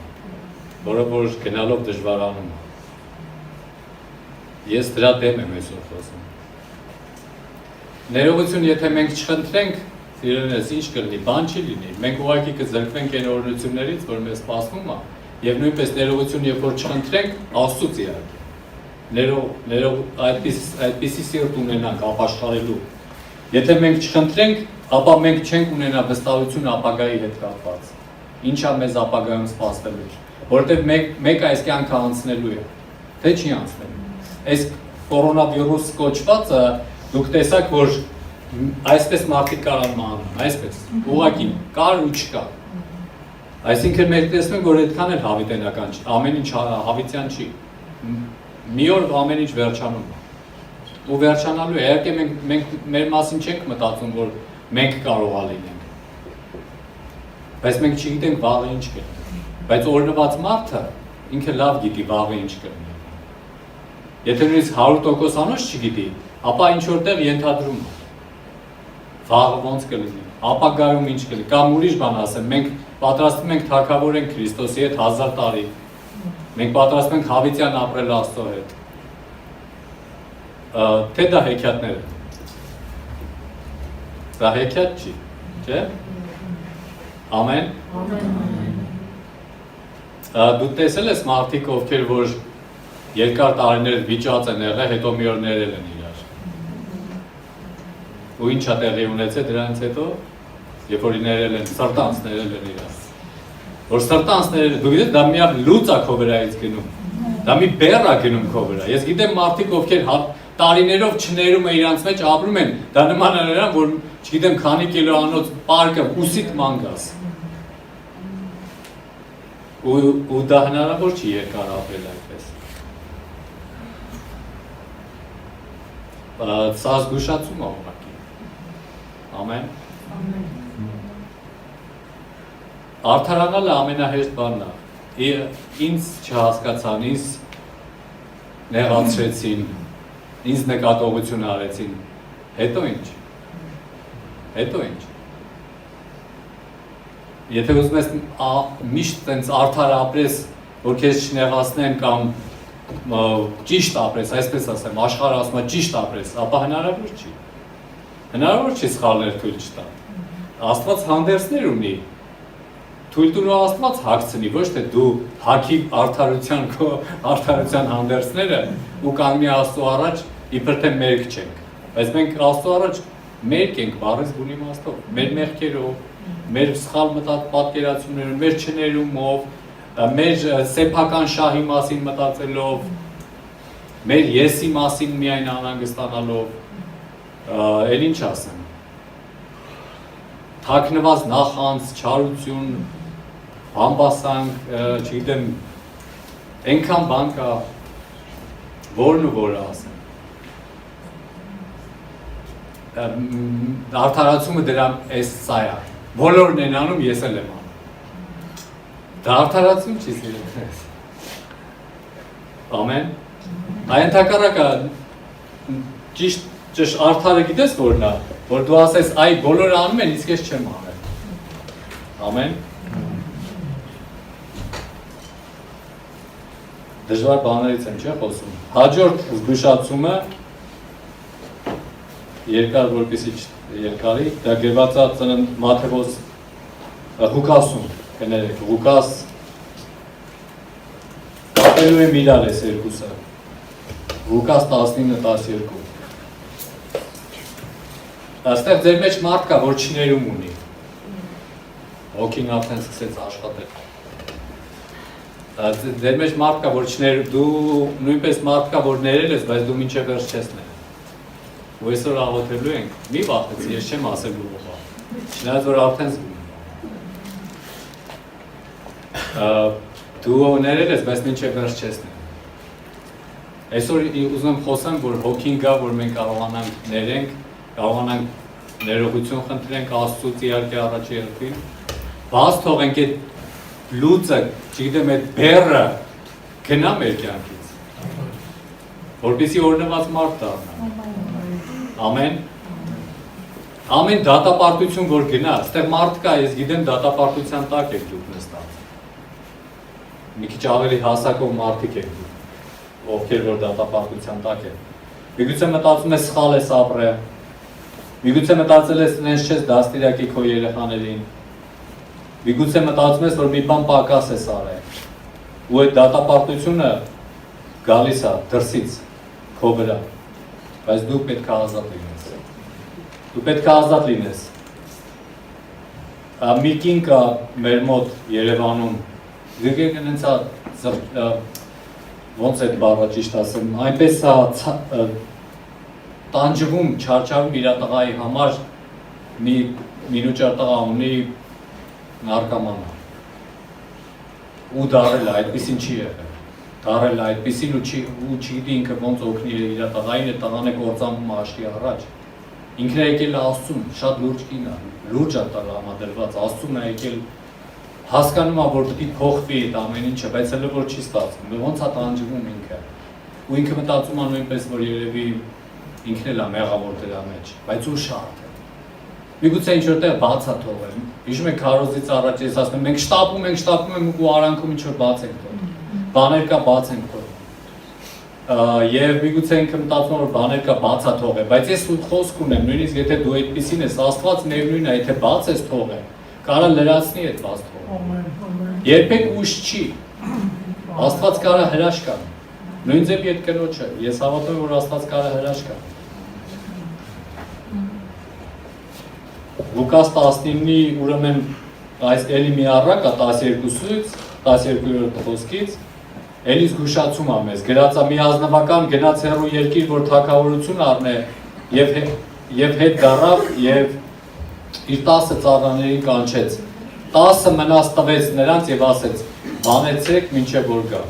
որը որ գնալով դժվարանում է։ Ես դրա դեմ եմ այսօր խոսում։ Ներողություն եթե մենք չխնդրենք, սիրելիներս, ինչ կլինի, բան չի լինի։ Մենք ուղղակի կզրկվենք այն օրհնություններից, որ մեզ սպասվում է, եւ նույնպես ներողություն երբ որ չխնդրենք, Աստծուց իհարկե։ Այդպիսի սիրտ ունենանք ապաշխարելու։ Եթե մենք չխնդրենք, ապա մենք չենք ունենա վստահություն ապագայի հետ կապված։ Ինչա մեզ ապագայում սպասվելու։ Որովհետեւ մեկ այս կյանքը անցնելու է, թե չի անցնելու։ Այս կորոնավիրուս կոչվածը դուք տեսաք, որ այսպես մարդիկ կարան մահանան, այսպես, ուղղակի կար ու չկա։ Այսինքն մենք տեսնում ենք, որ այդքան էլ հավիտենական չի, ամեն ինչ հավիտյան չի։ Մի օր ամեն ինչ վերջանում է։ Ու վերջանալու է, իհարկե մենք մեր մասին չենք մտածում, որ մենք կարող է լինենք։ Բայց մենք չգիտենք վաղը ինչ կլինի։ Բայց օրհնված մարդը ինքը լավ գիտի վաղը ինչ կլինի։ Եթե նույնիսկ 100% անոց չգիտի, ապա ինչ որտեղ ենթադրում է։ Վաղը ոնց կլինի, ապագայում ինչ կլինի, կամ ուրիշ բան ասեմ, մենք պատրաստվում ենք թագավորենք Քրիստոսի հետ 1000 տարի, մենք պատրաստվում ենք հավիտյան ապրել Աստծո հետ, թե դա հեքիաթներ են, դա հեքիաթ չի, չէ՞, ամեն, դու տեսել ես մարդիկ ովքեր, որ երկար տարիներ վիճած են եղել, հետո մի օր ներել են իրար։ Ու ինչ է տեղի ունեցել դրանից հետո, երբ որ ներել են, սրտանց ներել են իրար։ Որ սրտանց ներել են, դու գիտես, դա մի լուծ է քո վրայից գնում, դա մի բեռ է գնում քո վրա։ Ես գիտեմ մարդիկ, ովքեր տարիներով չներում է իրանց մեջ ապրում են, դա նման է նրան, որ չգիտեմ քանի կիլոանոց պարկը ուսիդ մանգաս։ Ու դա հնարավոր չի երկար ապրել այդպես։ Սա զգուշացում է ուղղակի։ Ամեն։ Արդարանալը ամենահեշտ բանն է։ Ինձ չհասկացան, ինձ նեղացրեցին, ինձ նկատողություն արեցին, հետո ինչ։ Եթե ուզում ես միշտ տենց արդար ապրես, որ քեզ չնեղացնեն կամ ճիշտ ապրես, այսպես ասեմ, աշխարհը ասում է ճիշտ ապրես, ապա հնարավոր չի։ Հնարավոր չի սխալներ թույլ չտա։ Աստված հանդերձներ ունի։ Թույլ տուր ու Աստված հագցնի, ոչ թե դու հագի արդարության հանդերձները ու կանգնի Աստծո առաջ, իբր թե մերկ չենք։ Բայց մենք Աստծո առաջ մերկ ենք բառից բուն իմաստով, մեր մեղքերով, մեր սխալ պատկերացումներով, մեր չներումով, մեր սեփական շահի մասին մտածելով, մեր եսի մասին միայն անհանգստանալով, էլ ինչ ասեմ, թաքնված նախանց, չարություն, համբասանք, չգիտեմ, այնքան բան կա, որն ու որը ասեմ։ Արդարացումը դրա էս սա է, բոլորն են անում, ես էլ եմ անում։ Դա արդարացում չի սիրում։ Ամեն։ Այն ընդհակառակը ճիշտ արդարը գիտես որն է, որ դու ասես այ բոլորը անում են, իսկ ես չեմ անել։ Ամեն։ Դժվար բաներից եմ չէ խոսում։ Հաջորդ զգուշացումը երկար որպեսի երկարի, դա գրված է ծնն Մաթեոս Ղուկասում, կներեք, Ղուկաս կապելու եմ իրար ես երկուսը, Ղուկաս 19-12 Աստեղ ձեր մեջ մարդ կա, որ չներում ունի, հոգին արդեն սկսեց աշխատել Ձեր մեջ մարդ կա, որ չներում, դու նույնպես մարդ կա, որ ներել ես, բայց դու մինչև վերջ չես ներ ու այսօր աղոթելու ենք, մի վախեցի, ես չեմ ասելու ուղղա, չնայած որ արդեն զգում դու ներել ես, բայց մինչև վերջ չես ներ Այսօր ուզում եմ խոսեմ, որ հոգին գա, որ մենք կարողանանք ներենք, կարողանանք ներողություն խնդրենք Աստծուց իհարկե առաջի հերթին, բաց թողենք այդ լուծը, չգիտեմ այդ բեռը գնա մեր կյանքից, որպեսզի օրհնված մարդ դառնա Ամեն Ամեն դատապարտություն որ գնա, այստեղ մարդ կա, ես գիտեմ դատապարտության տակ եք դուք նստած Մի քիչ ավելի հասակով մարդիկ եք դուք ովքեր որ դատապարտության տակ են Միգուցե մտածում ես սխալ ես ապրել Միգուցե մտածել ես նենց չես դաստիարակի քո երեխաներին Միգուցե մտածում ես որ մի բան պակաս ես արել ու այդ դատապարտությունը գալիս է դրսից քո վրա Բայց դու պետք է ազատ լինես Դու պետք է ազատ լինես Մի կին կա մեր մոտ Երևանում Դուք նենց ոնց այդ բառը ճիշտ ասեմ այնպես է տանջվում, չարչարվում իր տղայի համար մի մինուճար տղա ունի նարկաման ու դարել է, այդպիսին չի եղել դարել է այդպիսին ու չգիտի ինքը ոնց օգնի իր տղային է տղան է կործանում աշտի առաջ ինքն է եկել Աստծուն, շատ լուրջ կին է, լուրջ է տրամադրված, Աստծուն է եկել հասկանում է, որ պետք է փոխվի այդ ամեն ինչը, բայց հələ որ չի ստացվում, ոնց է տանջվում ինքը ու ինքը մտածում է նույնպես, որ երևի ինքն էլ է մեղավոր դրա մեջ, բայց ու շատ է Միգուցե ինչ-որտեղ բաց է թողել, հիշում եք քարոզից առաջ ես ասում եմ, մենք շտապում ենք ու արանքում ինչ-որ բաց ենք թողել, բաներ կա բաց ենք թողել Եվ միգուցե ինքը մտածում է, որ բաներ կա բաց է թողել, բայց ես խոսք ունեմ, նույնիսկ եթե դու այդպիսին ես, Աստված միևնույն է, եթե բաց ես թողել, կարա լրացնի այդ բաց թողել Երբեք ուշ չի, Աստված կարա հրաշք կանի, նույն ձեպ այդ կնոջը, ես հավատում եմ, որ Աստված կարա հրաշք կանի Լուկաս 19-ի ուրեմն այս էլի մի առակա 12-ից խոսքից էլի զգուշացում է մեզ, գրած է մի ազնվական գնաց հեռու երկիր, որ թագավորություն առնե և հետ դառավ և իր 10 ծառաներին կանչեց, 10 մնաց տվեց նրանց եւ ասեց. «Բանեցեք մինչեւ որ գա»։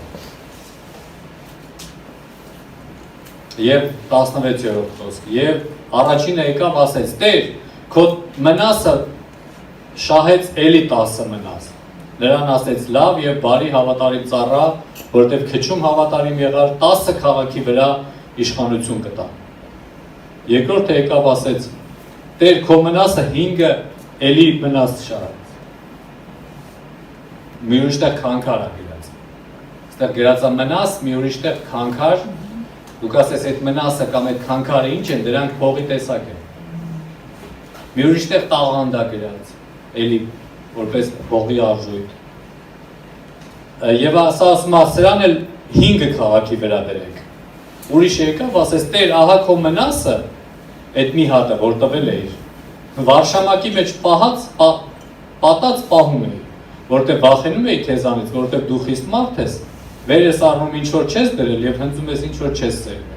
Եվ 16-րդ խոսք։ Եվ առաջինը եկավ ասեց. «Տեր, քո մնասը շահեց էլի 10 մնաց»։ Նրան ասեց. «Լավ եւ բարի հավատարիմ ծառա, որտեղ քչում հավատարիմ եղար, 10 քաղաքի վրա իշխանություն կտա»։ Երկրորդը եկավ ասեց. «Տեր, քո մնասը 5-ը էլի մնաց շահեց»։ Մի ուրիշտեղ քանքար է գրած։ Այստեղ գրած է մնաս, մի ուրիշտեղ քանքար։ Դուք ասես այդ մնասը կամ այդ քանքարը ինչ են, դրանք փողի տեսակ են։ Մի ուրիշտեղ տաղանդ է գրած, էլի որպես փողի արժույթ։ Եվ ասում է, սրան էլ 5 քաղաքի վրա դրեք։ Ուրիշ եկավ, ասես, Տեր, ահա քո մնասը, այդ մի հատը, որ տվել էիր, վարշամակի մեջ պատած պահում էի, որտեղ վախենում էի քեզանից, որտեղ դու խիստ մարդ ես, վեր ես առնում ինչ որ չես դրել եւ հնձում ես ինչ որ չես սերվել։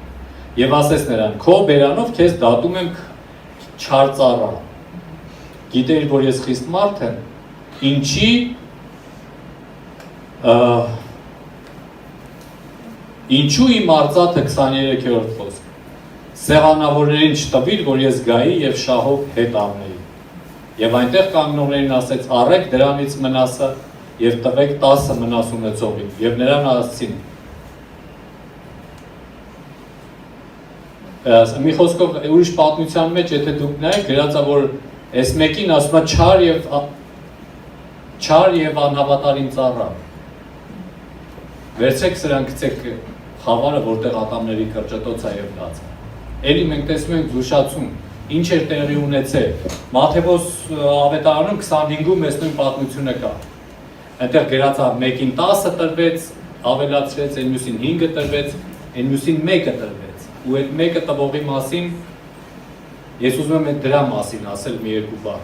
Եվ ասես նրան, քո բերանով քեզ դատում եմ չար ծառա։ Գիտեիր, որ ես խիստ մարդ եմ, ինչու իմ արծաթը 23-րդ խոսք։ Սեղանավորներին չտվիր, որ ես գայի եւ շահով հետ առնեի։ Եվ այնտեղ կանգնողներին ասեց. «Առեք դրանից մնասը եւ տվեք 10 մնաս ունեցողին»։ Եվ նրան ասացին. մի խոսքով ուրիշ պատմության մեջ, եթե դուք նայեք, գրած է, որ այս մեկին ասում է չար եւ անհավատարիմ ծառա։ Վերցեք սրան գցեք խավարը, որտեղ ատամների կրճտոց է եւ լաց։ Էլի մենք տեսնում ենք զուշացում, ինչ էր տեղի ունեցել։ Մատթեոս ավետարանում 25-ում այս նույն պատմությունը կա։ Այնտեղ գրած է մեկին 10 տրվեց, ավելացրեց, այն մյուսին 5 տրվեց, այն մյուսին 1 տրվեց։ Ու այդ 1 տվողի մասին ես ուզում եմ այդ դրա մասին ասել մի երկու բառ։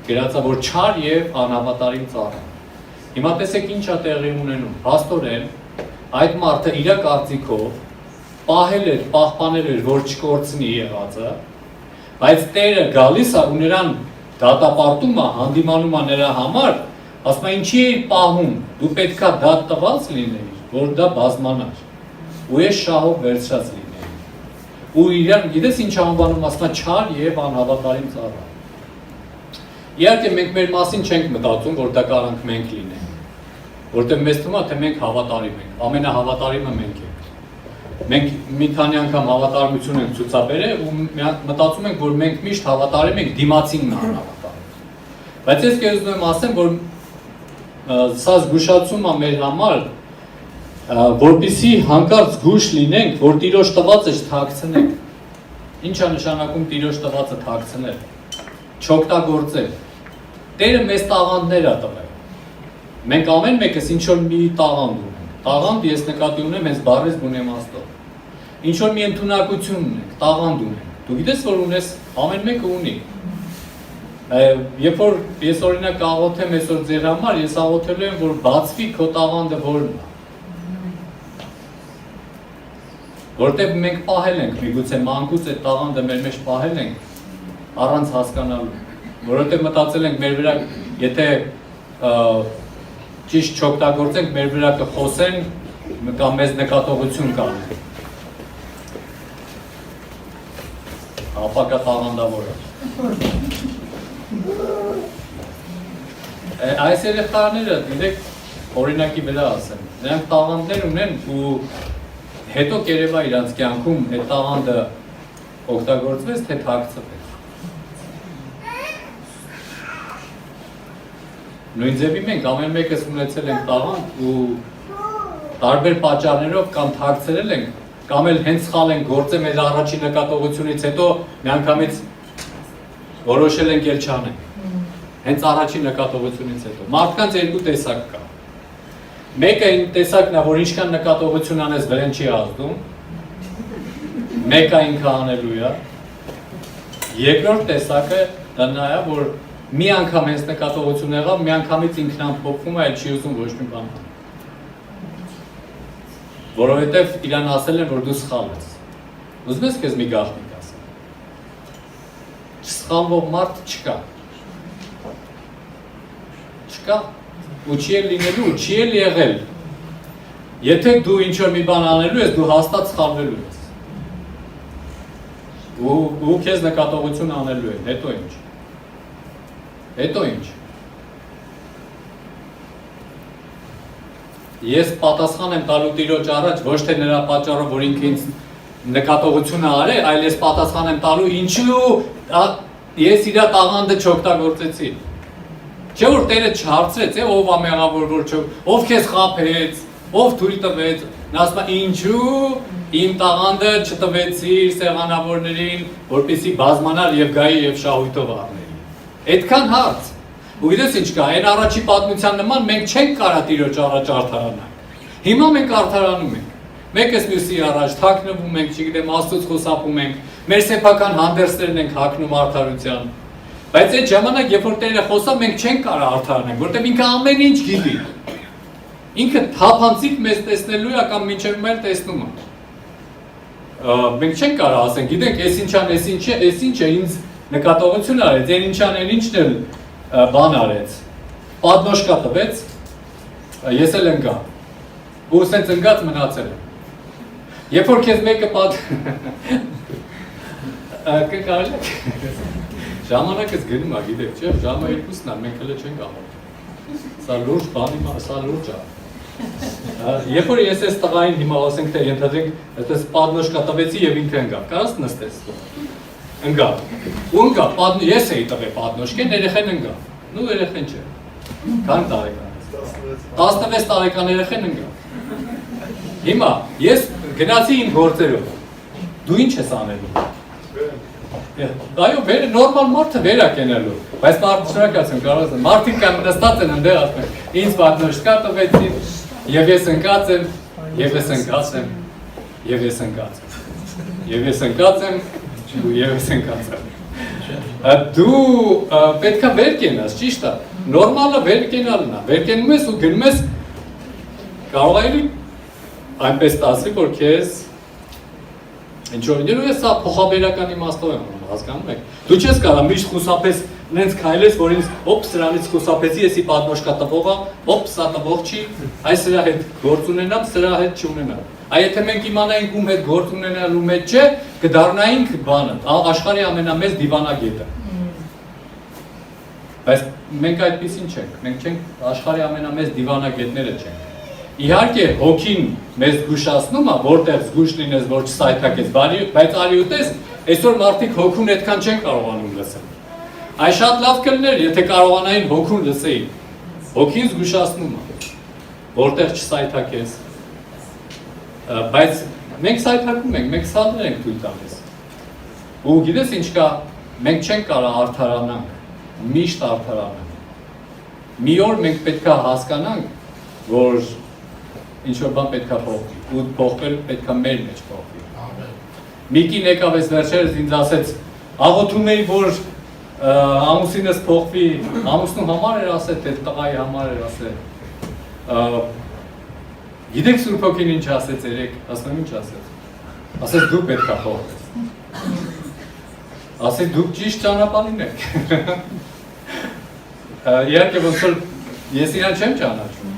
Գրած է, որ չար եւ անհավատարիմ ծառա։ Հիմա տեսեք ինչ է տեղի ունենում։ Փաստորեն այդ մարդը իր կարծիքով պահել էր, պահպանել էր, որ չկորցնի եղածը, բայց Տերը գալիս է ու նրան դատապարտում է, հանդիմանում է նրա համար, ասում է ինչի էիր պահում, դու պետքա դատ տված լինեիր, որ դա բազմանար, ու ես շահով վերցրած լինեի։ Ու իրան գիտես ինչ անվանում, ասում է չար եւ անհավատարիմ ծառա։ Իհարկե մենք մեր մասին չենք մտածում, որ դա կարանք մենք լինենք, որտեղ մեզ թվում է, թե մենք հավատարիմ ենք, ամենահավատարիմը մենք ենք։ Մենք մի քանի անգամ հավատարմություն ենք ցուցաբերել ու մտածում ենք, որ մենք միշտ հավատարիմ ենք, դիմացինն է անհավատարիմ։ Բայց ես կուզում եմ ասեմ, որ սա զգուշացում է մեր համար, որպեսզի հանկարծ զգույշ լինենք, որ Տիրոջ տվածը չթաքցնենք։ Ինչ է նշանակում Տիրոջ տվածը թաքցնել։ Չօգտագործել։ Տերը մեզ տաղանդներ է տվել։ Մենք ամեն մեկս ինչ որ մի տաղանդ ունենք։ Տաղանդ ես նկատի ունեմ հենց բառից բունեմաստով։ Ինչ որ մի ընդունակություն ունենք, տաղանդ ունենք։ Դու գիտես որ ունես, ամեն մեկը ունի։ Երբ որ ես օրինակ աղոթեմ այսօր ձեր համար, ես աղոթելու եմ որ բացվի քո տաղանդը որն է։ Որտեղ մենք պահել ենք, միգուցե մանկուց այդ տաղանդը մեր մեջ պահել ենք առանց հասկանալու։ Որովհետև մտածել ենք մեր վրա, եթե ճիշտ չօգտագործենք, մեր վրա կխոսեն կամ մեզ նկատողություն կանեն։ Ապակա տաղանդավոր է։ Այս երեխաները, դիրեք օրինակի վրա ասեմ, նրանք տաղանդներ ունեն ու հետո կերևա իրանց կյանքում այդ տաղանդը օգտագործվեց, թե թաքցվեց։ Նույն ձևի մենք ամեն մեկս ունեցել ենք տաղանդ ու տարբեր պատճառներով կամ թաքցրել ենք, կամ էլ հենց սխալ ենք գործել մեր առաջին նկատողությունից հետո միանգամից որոշել ենք ել չանենք։ Հենց առաջին նկատողությունից հետո։ Մարդկանց երկու տեսակ կա։ Մեկը այն տեսակն է, որ ինչքան նկատողություն անես վրան չի ազդում։ Մեկը ինքը անելու է։ Երկրորդ տեսակը դա նա է, որ մի անգամ հենց նկատողություն եղավ, մի անգամից ինքն ամփոփվում է, այլ չի ուզում ոչ մի բան։ Որովհետև իրան ասել են, որ դու սխալ ես։ Ուզում ես քեզ մի գաղտնիք ասեմ։ Սխալվող մարդ չկա։ չկա, ու չի էլ լինելու, ու չի էլ եղել։ Եթե դու ինչ-որ մի բան անելու ես, դու հաստատ սխալվելու ես։ Ու քեզ նկատողություն անելու են, հետո ինչ։ Հետո ինչ։ Ես պատասխան եմ տալու Տիրոջ առաջ, ոչ թե նրա պատճառով, որ ինքը ինձ նկատողությունը արել, այլ ես պատասխան եմ տալու ինչու ես իր տաղանդը չօգտագործեցի։ Չէ որ Տերը չհարցրեց, ով ա մեղավոր, որ ով քեզ խաբեց, ով թույլ տվեց, նա ասում է ինչու իմ տաղանդը չտվեցիր սեղանավորներին, որպեսզի բազմանար եւ գայի եւ շահույթով առների։ Այդքան հարց։ Ու գիտես ինչ կա, այն առաջի պատմության նման մենք չենք կարա Տիրոջ առաջ արդարանանք։ Հիմա մենք արդարանում ենք։ Մեկս մյուսի առաջ թաքնվում ենք, չգիտեմ, Աստծուց խոսապում ենք, մեր սեփական հանդերձներն ենք հագնում արդարության։ Բայց այդ ժամանակ, երբ որ Տերը խոսա, մենք չենք կարա արդարանենք, որտեղ ինքը ամեն ինչ գիտի։ Ինքը թափանցիկ մեզ տեսնելու է կամ մինչև մեր տեսնում է։ Մենք չենք կարա ասենք, գիտենք, այս ինչան, այս ինչ է ինձ նկատողություն արեց, այն ինչան, այն ինչն էլ բան արեց, պատնոշկա տվեց, ես էլ ընկա, ու սենց ընկած մնացել եմ։ Երբ որ քեզ մեկը կարելի է, ժամանակս գնում է, գիտեք, չէ, ժամը 2-ն է, մենք հələ չենք աղոթում։ Սա լուրջ բանի, սա լուրջ է։ Երբ որ ես այս տղային հիմա ասենք, թե ենթադրենք, այդպես պատնոշկա տվեցի եւ ինքը ընկա, կարաս նստես։ Ընկա, ու ընկա, ես էի տվել պատնոշկեն, երեխեն ընկա, նու երեխեն չէ, քանի տարեկան ես, 16 տարեկան երեխեն ընկա, հիմա, ես գնացի իմ գործերով, դու ինչ ես անելու, այո, նորմալ մարդը վեր է կենելու, բայց շնորհակալություն կարող եմ, մարդիկ կան նստած են ընդեղ ասում են, ինձ պատնոշկա տվեցին, եւ ես ընկած եմ, եւ ես ընկած եմ, եւ ես ընկած եմ, եւ ես ընկած եմ, եւ ես ընկած եմ։ Դու պետքա վեր կենաս, ճիշտ է, նորմալը վեր կենալն է, վեր կենում ես ու գնում ես, կարող է այնպես տասի, որ քեզ ինչ-որ լինելու ես սա փոխաբերական իմաստով եմ հասկանում եք։ Դու չես կարա միշտ խուսափես նենց քայլես, որ ինձ ոպ սրանից խուսափեցի, եսի պատնոշկա տվող է, ոպ սա տվող չի, այս սրա հետ գործ ունենամ, սրա հետ չունենամ։ Այ եթե մենք իմանայինք ում հետ գործ ունենալու մեջ չէ, կդառնայինք բանը, աշխարհի ամենամեծ դիվանագետը։ Բայց մենք այդպեսին չենք, մենք չենք աշխարհի ամենամեծ դիվանագետները չենք։ Իհարկե հոգին մեզ զգուշացնում է, որտեղ զգուշ լինես, որ չսայթակես, բայց արիուտես, այսօր մարդիկ հոգուն այդքան չեն կարողանում լսել։ Այ շատ լավ կլիներ, եթե կարողանային հոգուն լսեին։ Հոգին զգուշացնում է, որտեղ չսայթակես։ Բայց մենք սայթակում ենք, մենք սալներ ենք թույլ տալիս։ Ու գիտես ինչ կա, մենք չենք կարող արդարանանք, միշտ արդարանանք։ Մի օր մենք պետք է հասկանանք, որ ինչ-որ բան պետք է փոխվի, ու փոխվել պետք է մեր մեջ փոխվի։ Մի կին եկավ այս վերջերս ինձ ասեց, աղոթում էի, որ ամուսինս փոխվի, ամուսնու համար էր ասել, թե տղայի համար էր ասել։ Գիտեք Սուրբ Հոգին ինչ ասեց երեք, ասում ինչ ասեց։ Ասեց դուք պետք է փոխվես։ Ասեց դուք ճիշտ ճանապարհին եք։ Իհարկե ոնց որ ես իրան չեմ ճանաչում։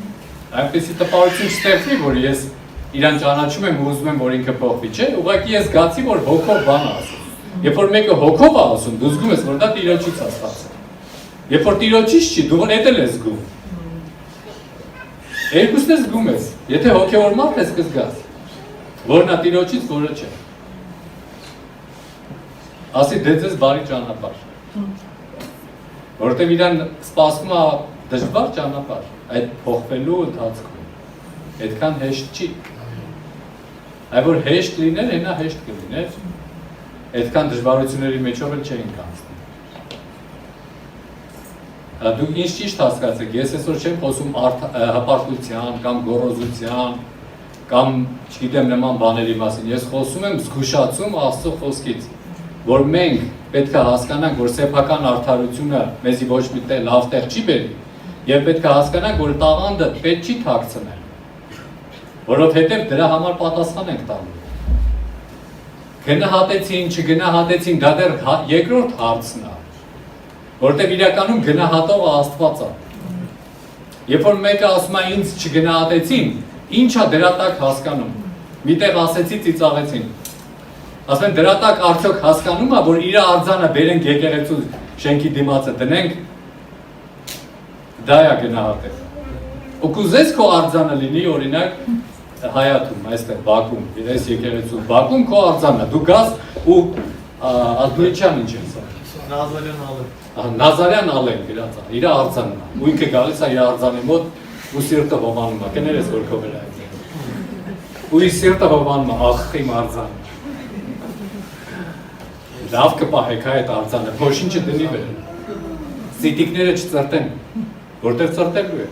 Այնպեսի տպավորություն չստեղծվի, որ ես իրան ճանաչում եմ ու ուզում եմ, որ ինքը փոխվի, չէ՞, ուղղակի ես զգացի, որ հոգով բան ասում։ Երբ որ մեկը հոգով է ասում, դու զգում ես, որ դա Տիրոջից է ստացել։ Երբ որ Տիրոջից չի, դու էդ էլ ես զգում։ Երկուսն ես զգում ես։ Եթե հոգևոր մարդ ես կզգաս, որն է Տիրոջից, որը չէ։ Ասի դե ձեզ բարի ճանապարհ։ Որովհետև իրան սպասվում է դժվար ճանապարհ, այդ փոխվելու ընթացքում։ Այդքան հեշտ չի։ Այ որ հեշտ լիներ, հենա հեշտ կլիներ, այդքան դժվարությունների մեջով էլ չէին կանցնի։ Դուք ինչ ճիշտ հասկացեք, ես այսօր չեմ խոսում հպարտության կամ գոռոզության կամ չգիտեմ նման բաների մասին, ես խոսում եմ զգուշացում Աստծո խոսքից, որ մենք պետք է հասկանանք, որ սեփական արդարությունը մեզի ոչ մի տեղ լավ տեղ չի բերի, եւ պետք է հասկանանք, որ տաղանդը պետք չի թաքցնել, որովհետեւ դրա համար պատասխան ենք տալու։ Գնահատեցին, չգնահատեցին, դա դեռ երկրորդ հարցն է, որովհետեւ իրականում գնահատողը Աստված է։ Երբ որ մեկը ասում է ինձ չգնահատեցին, ինչա դրա տակ հասկանում։ Միտեղ ասեցի ծիծաղեցին։ Ասում են դրա տակ արդյոք հասկանում է, որ իր արձանը բերենք եկեղեցու շենքի դիմացը դնենք, դա է գնահատել։ Ու կուզես քո արձանը լինի օրինակ Հայաթում, այստեղ Բաքվում, այս եկեղեցու Բաքվում քո արձանը, դու գաս ու Ադրբեջան ինչ ես Նազարյան Ալեն։ Նազարյան Ալեն գրած է, իր արձանն է, ու ինքը գալիս է իր արձանի մոտ ու սիրտը հովանում է, կներես որ քո վրա է։ Ու իր սիրտը հովանում է, ախ իմ արձանը։ Լավ կպահեք այդ արձանը, փոշինչը դնի վեր։ Սիտիկները չծրտեն, որտեղ ծրտելու է։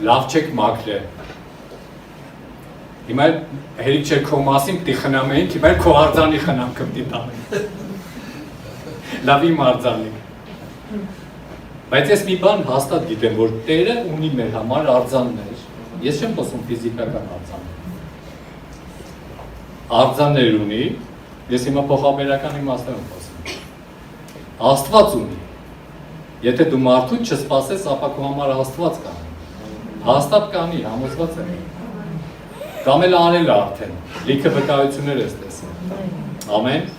Լավ չեք մաքրել։ Հիմա հերիք չէր քո մասին պիտի խնամեինք, հիմա քո արձանի խնամքը պիտի տանենք։ Լավ իմ արձանի։ Բայց ես մի բան հաստատ գիտեմ, որ Տերը ունի մեր համար արձաններ։ Ես չեմ խոսում ֆիզիկական արձան։ Արձաններ ունի, ես հիմա փոխաբերական իմաստով եմ խոսում։ Աստված ունի։ Եթե դու մարդու չսպասես, ապա քո համար Աստված կա։ Հաստատ կանի, համոզված եմ։ Կամ էլ անել արդեն, լիքը վկայություններ ես տեսել։ Ամեն։